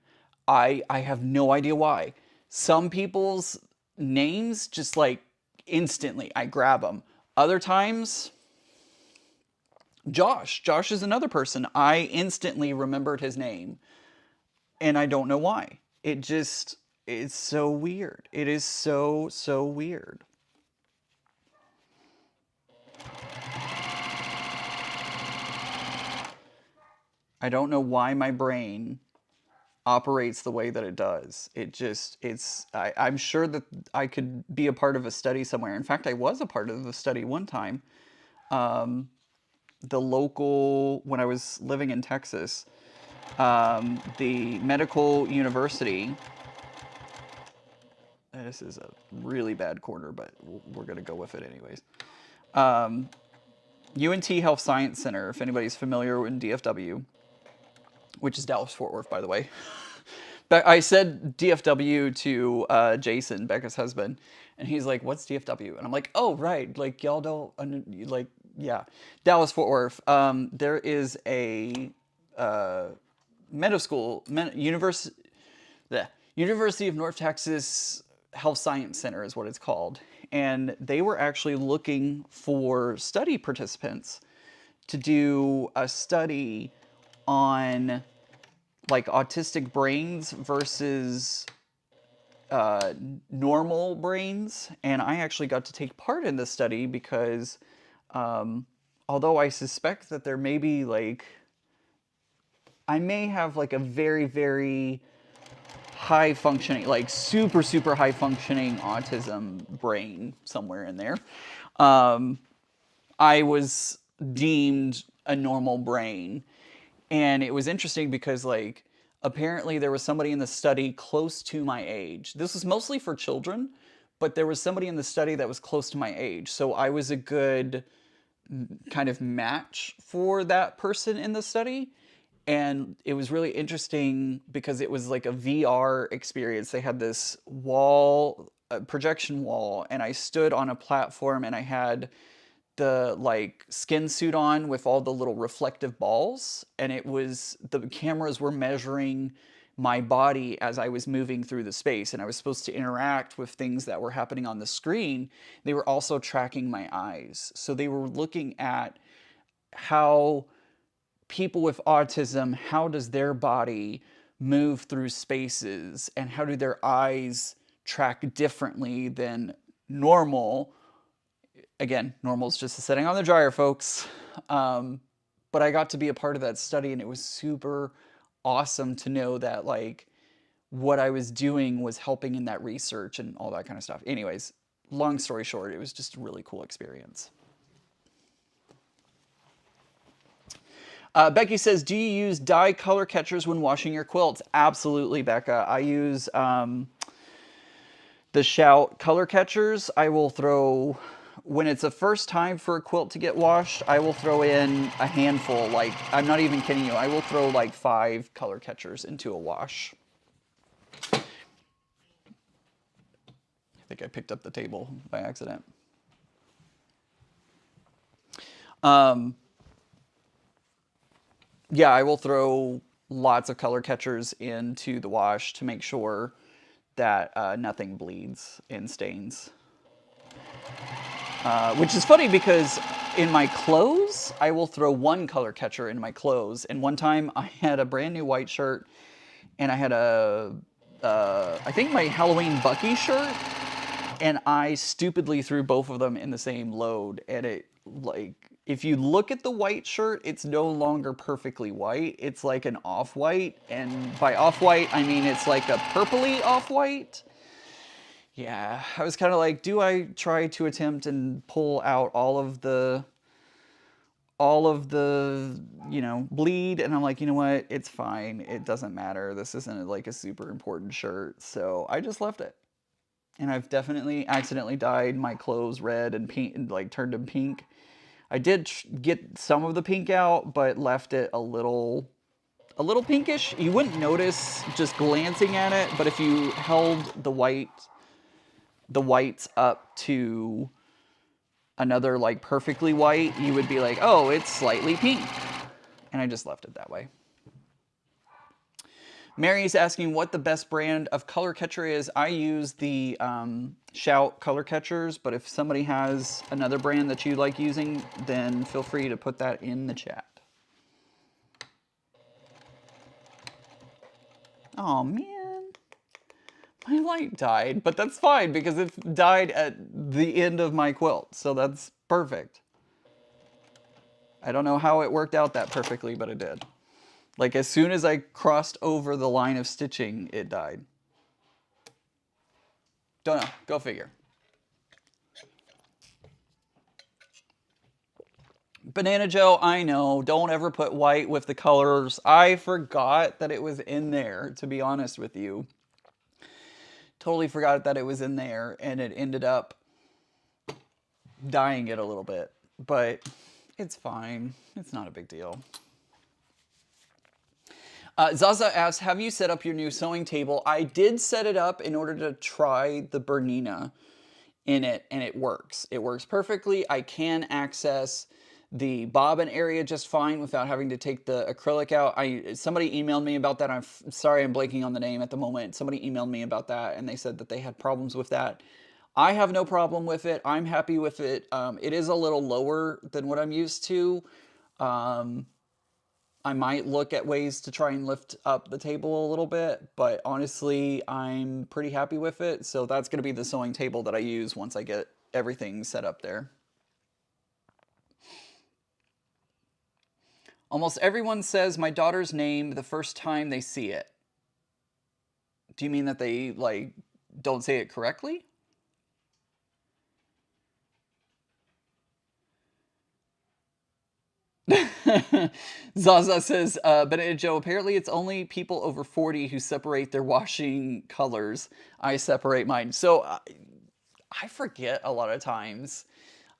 I have no idea why. Some people's names just like instantly I grab them. Other times, Josh is another person. I instantly remembered his name and I don't know why. It's so weird. It is so weird. I don't know why my brain operates the way that it does. I'm sure that I could be a part of a study somewhere. In fact, I was a part of a study one time. The local, when I was living in Texas, the medical university, this is a really bad corner, but we're going to go with it anyways. UNT Health Science Center, if anybody's familiar in DFW, which is Dallas Fort Worth, by the way. But I said DFW to Jason, Becca's husband, and he's like, "What's DFW?" And I'm like, "Oh, right, like y'all don't like, yeah, Dallas Fort Worth. There is a medical school, the University of North Texas Health Science Center is what it's called, and they were actually looking for study participants to do a study on like autistic brains versus normal brains. And I actually got to take part in this study because although I suspect that there may be like, I may have like a very, very high functioning, like super high functioning autism brain somewhere in there. I was deemed a normal brain. And it was interesting because, like, apparently there was somebody in the study close to my age. This was mostly for children, but there was somebody in the study that was close to my age. So I was a good kind of match for that person in the study. And it was really interesting because it was like a VR experience. They had this wall, a projection wall, and I stood on a platform and I had the like skin suit on with all the little reflective balls, and the cameras were measuring my body as I was moving through the space, and I was supposed to interact with things that were happening on the screen. They were also tracking my eyes, so they were looking at how people with autism, how does their body move through spaces, and how do their eyes track differently than normal. Again, normal is just sitting on the dryer, folks. But I got to be a part of that study, and it was super awesome to know that like what I was doing was helping in that research and all that kind of stuff. Anyways, long story short, it was just a really cool experience. Becky says, do you use dye color catchers when washing your quilts? Absolutely, Becca. I use the Shout color catchers. I will throw, when it's the first time for a quilt to get washed, I will throw in a handful. Like, I'm not even kidding you. I will throw like 5 color catchers into a wash. I think I picked up the table by accident. Yeah, I will throw lots of color catchers into the wash to make sure that nothing bleeds and stains. Which is funny because in my clothes, I will throw 1 color catcher in my clothes. And one time I had a brand new white shirt and I had I think my Halloween Bucky shirt, and I stupidly threw both of them in the same load. And it, like, if you look at the white shirt, it's no longer perfectly white. It's like an off-white, and by off-white, I mean it's like a purpley off-white. Yeah, I was kind of like, do I try to attempt and pull out all of the, you know, bleed? And I'm like, you know what? It's fine. It doesn't matter. This isn't like a super important shirt. So I just left it. And I've definitely accidentally dyed my clothes red and pink, and like turned them pink. I did get some of the pink out, but left it a little pinkish. You wouldn't notice just glancing at it, but if you held the whites up to another like perfectly white, you would be like, oh, it's slightly pink. And I just left it that way. Mary's asking what the best brand of color catcher is. I use the Shout color catchers, but if somebody has another brand that you like using, then feel free to put that in the chat. Oh man, my light died, but that's fine because it died at the end of my quilt, so that's perfect. I don't know how it worked out that perfectly, but it did. Like, as soon as I crossed over the line of stitching, it died. Don't know. Go figure. Banana Joe, I know. Don't ever put white with the colors. I forgot that it was in there, to be honest with you. Totally forgot that it was in there, and it ended up dyeing it a little bit. But it's fine. It's not a big deal. Zaza asks, have you set up your new sewing table? I did set it up in order to try the Bernina in it, and it works. It works perfectly. I can access the bobbin area just fine without having to take the acrylic out. Somebody emailed me about that. I'm sorry, I'm blanking on the name at the moment. Somebody emailed me about that, and they said that they had problems with that. I have no problem with it. I'm happy with it. It is a little lower than what I'm used to. I might look at ways to try and lift up the table a little bit, but honestly, I'm pretty happy with it. So that's going to be the sewing table that I use once I get everything set up there. Almost everyone says my daughter's name the first time they see it. Do you mean that they, like, don't say it correctly? Zaza says, Benedict Joe, apparently it's only people over 40 who separate their washing colors. I separate mine. So I forget a lot of times.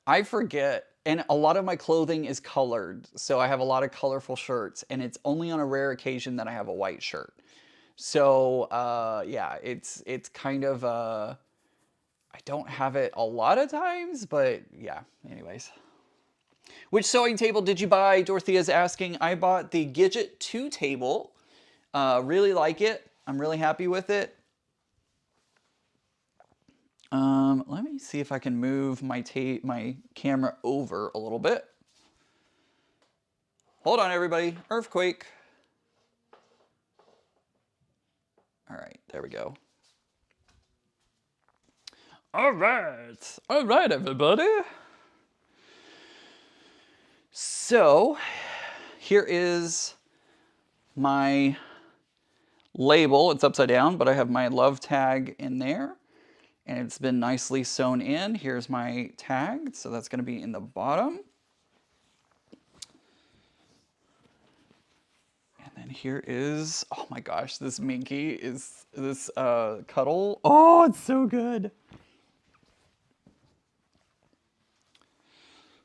I forget, and a lot of my clothing is colored. So I have a lot of colorful shirts, and it's only on a rare occasion that I have a white shirt. So yeah, it's kind of, I don't have it a lot of times, but yeah, anyways. Which sewing table did you buy? Dorothea's asking. I bought the Gidget 2 table. Really like it. I'm really happy with it. Let me see if I can move my camera over a little bit. Hold on, everybody. Earthquake. All right, there we go. All right, everybody. So here is my label. It's upside down, but I have my love tag in there, and it's been nicely sewn in. Here's my tag, so that's going to be in the bottom. And then here is, oh my gosh, this Minky is this cuddle. Oh, it's so good.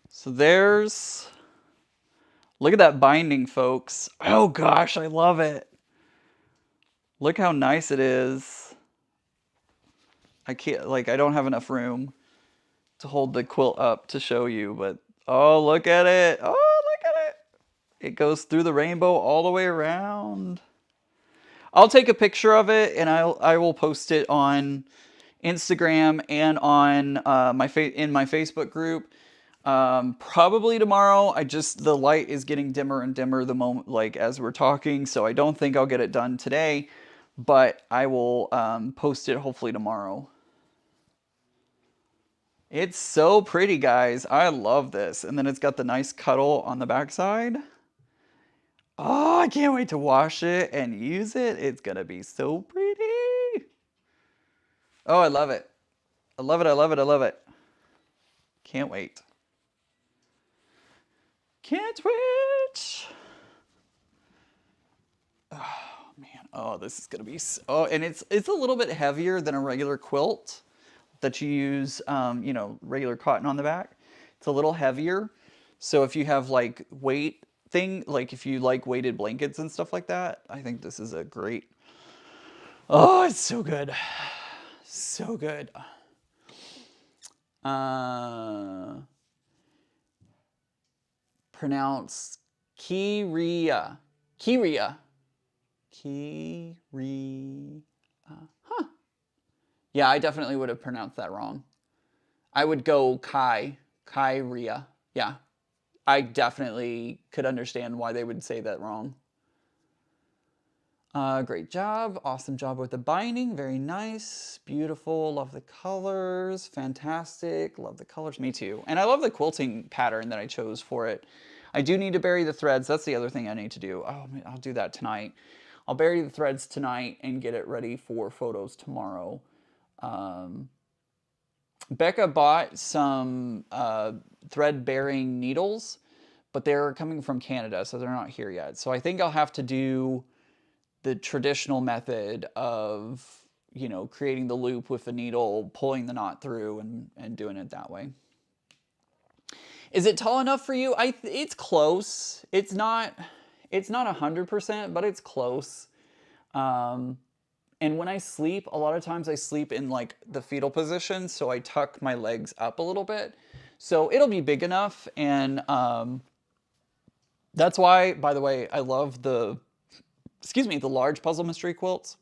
So there's, look at that binding, folks. Oh gosh, I love it. Look how nice it is. I can't, like, I don't have enough room to hold the quilt up to show you, but oh, look at it. Oh, look at it. It goes through the rainbow all the way around. I'll take a picture of it and I will post it on Instagram and on in my Facebook group. Probably tomorrow. The light is getting dimmer and dimmer the moment, like as we're talking, so I don't think I'll get it done today, but I will post it hopefully tomorrow. It's so pretty, guys. I love this. And then it's got the nice cuddle on the backside. Oh, I can't wait to wash it and use it. It's gonna be so pretty. Oh, I love it. I love it, I love it, I love it. Can't wait. Can't wait. Oh man, oh, this is gonna be so, and it's a little bit heavier than a regular quilt that you use, you know, regular cotton on the back. It's a little heavier. So if you have like weight thing, like if you like weighted blankets and stuff like that, I think this is a great, oh, it's so good. So good. Pronounce Kiria. Kiria. Kiria. Huh. Yeah, I definitely would have pronounced that wrong. I would go Kyria. Yeah. I definitely could understand why they would say that wrong. Great job. Awesome job with the binding. Very nice. Beautiful. Love the colors. Fantastic. Love the colors. Me too. And I love the quilting pattern that I chose for it. I do need to bury the threads. That's the other thing I need to do. Oh, I'll do that tonight. I'll bury the threads tonight and get it ready for photos tomorrow. Becca bought some thread bearing needles, but they're coming from Canada, so they're not here yet. So I think I'll have to do the traditional method of, you know, creating the loop with the needle, pulling the knot through, and doing it that way. Is it tall enough for you? It's close. It's not 100%, but it's close. And when I sleep, a lot of times I sleep in like the fetal position, so I tuck my legs up a little bit. So it'll be big enough, and that's why, by the way, I love the large puzzle mystery quilts.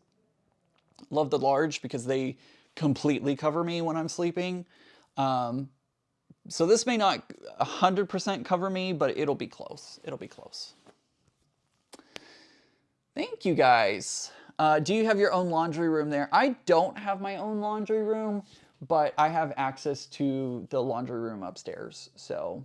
Love the large because they completely cover me when I'm sleeping. So this may not 100% cover me, but it'll be close. It'll be close. Thank you, guys. Do you have your own laundry room there? I don't have my own laundry room, but I have access to the laundry room upstairs. So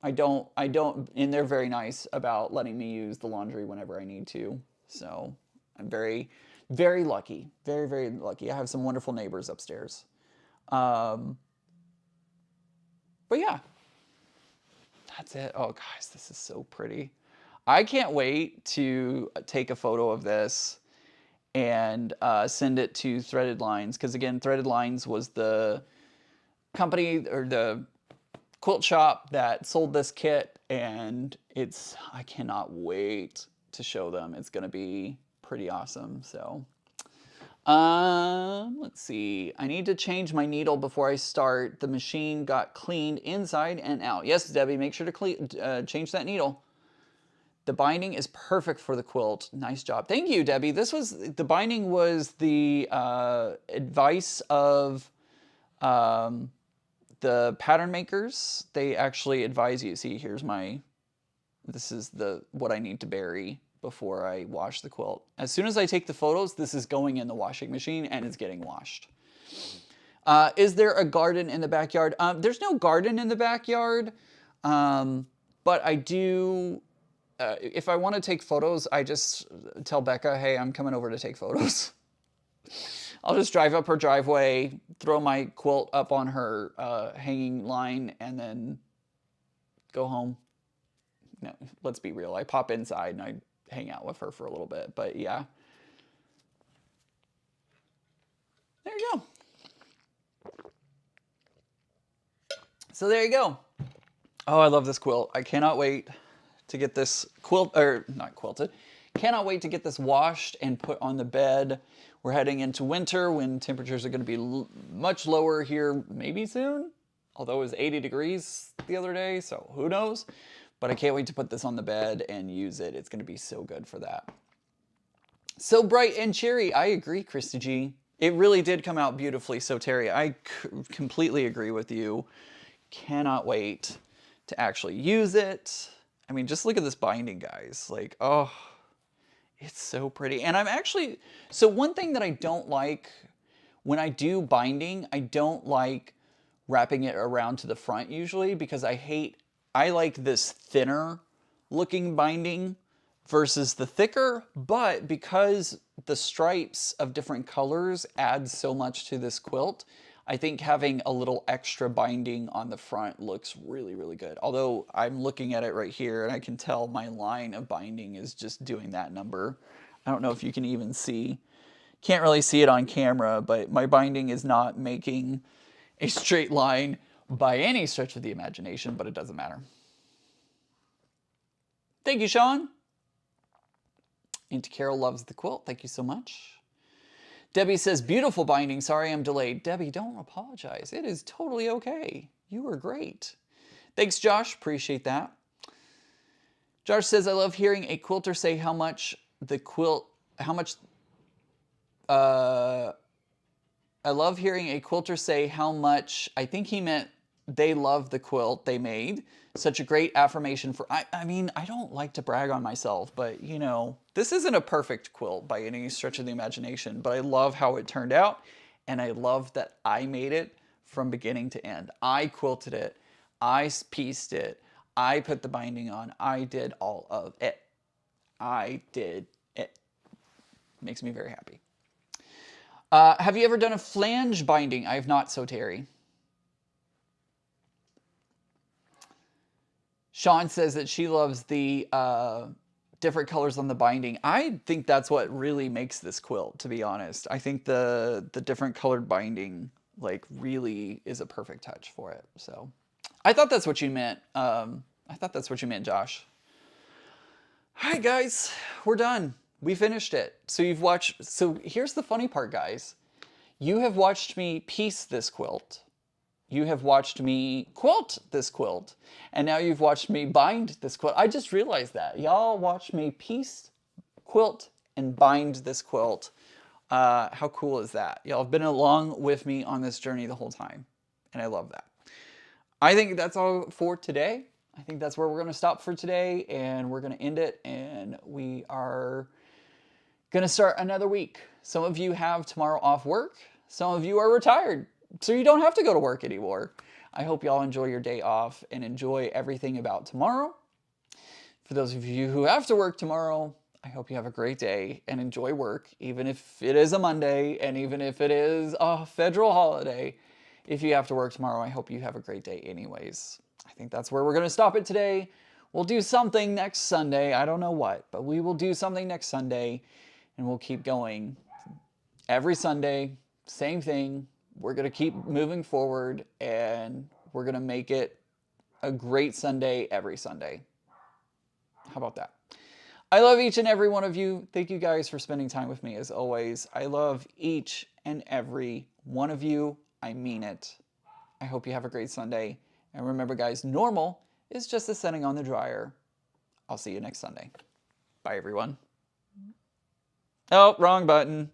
I don't, and they're very nice about letting me use the laundry whenever I need to. So I'm very, very lucky. Very, very lucky. I have some wonderful neighbors upstairs. But yeah, that's it. Oh, guys, this is so pretty. I can't wait to take a photo of this and send it to Threaded Lines, because again, Threaded Lines was the company or the quilt shop that sold this kit, and I cannot wait to show them. It's gonna be pretty awesome. So let's see. I need to change my needle before I start. The machine got cleaned inside and out. Yes, Debbie, make sure to change that needle. The binding is perfect for the quilt. Nice job. Thank you, Debbie. The binding was the advice of the pattern makers. They actually advise you. See, this is what I need to bury before I wash the quilt. As soon as I take the photos, this is going in the washing machine and it's getting washed. Is there a garden in the backyard? There's no garden in the backyard, but I do, if I want to take photos, I just tell Becca, hey, I'm coming over to take photos. I'll just drive up her driveway, throw my quilt up on her hanging line, and then go home. No, let's be real. I pop inside and I hang out with her for a little bit, but yeah. There you go. So there you go. Oh, I love this quilt. I cannot wait to get this quilt, or not quilted. Cannot wait to get this washed and put on the bed. We're heading into winter when temperatures are going to be much lower here maybe soon. Although it was 80 degrees the other day, so who knows? But I can't wait to put this on the bed and use it. It's going to be so good for that. So bright and cheery. I agree, Christy G. It really did come out beautifully. So Terry, I completely agree with you. Cannot wait to actually use it. I mean, just look at this binding, guys. Like, oh, it's so pretty. And I'm actually, so one thing that I don't like when I do binding, I don't like wrapping it around to the front usually, because I like this thinner looking binding versus the thicker, but because the stripes of different colors add so much to this quilt, I think having a little extra binding on the front looks really, really good. Although I'm looking at it right here and I can tell my line of binding is just doing that number. I don't know if you can even see. Can't really see it on camera, but my binding is not making a straight line by any stretch of the imagination, but it doesn't matter. Thank you, Sean. Auntie Carol loves the quilt. Thank you so much. Debbie says, beautiful binding. Sorry I'm delayed. Debbie, don't apologize. It is totally okay. You were great. Thanks, Josh. Appreciate that. Josh says, I love hearing a quilter say how much the quilt, I love hearing a quilter say how much, I think he meant they love the quilt they made. Such a great affirmation for, I mean, I don't like to brag on myself, but you know, this isn't a perfect quilt by any stretch of the imagination, but I love how it turned out. And I love that I made it from beginning to end. I quilted it. I pieced it. I put the binding on. I did all of it. I did it. Makes me very happy. Have you ever done a flange binding? I have not, so Terry. Sean says that she loves the different colors on the binding. I think that's what really makes this quilt, to be honest. I think the different colored binding like really is a perfect touch for it. So I thought that's what you meant. I thought that's what you meant, Josh. All right, guys, we're done. We finished it. So you've watched, so here's the funny part, guys. You have watched me piece this quilt. You have watched me quilt this quilt. And now you've watched me bind this quilt. I just realized that. Y'all watched me piece, quilt, and bind this quilt. How cool is that? Y'all have been along with me on this journey the whole time. And I love that. I think that's all for today. I think that's where we're going to stop for today. And we're going to end it. And we are going to start another week. Some of you have tomorrow off work. Some of you are retired, so you don't have to go to work anymore. I hope y'all enjoy your day off and enjoy everything about tomorrow. For those of you who have to work tomorrow, I hope you have a great day and enjoy work, even if it is a Monday and even if it is a federal holiday. If you have to work tomorrow, I hope you have a great day anyways. I think that's where we're going to stop it today. We'll do something next Sunday. I don't know what, but we will do something next Sunday and we'll keep going every Sunday. Same thing. We're going to keep moving forward and we're going to make it a great Sunday every Sunday. How about that? I love each and every one of you. Thank you guys for spending time with me as always. I love each and every one of you. I mean it. I hope you have a great Sunday. And remember guys, normal is just a setting on the dryer. I'll see you next Sunday. Bye everyone. Oh, wrong button.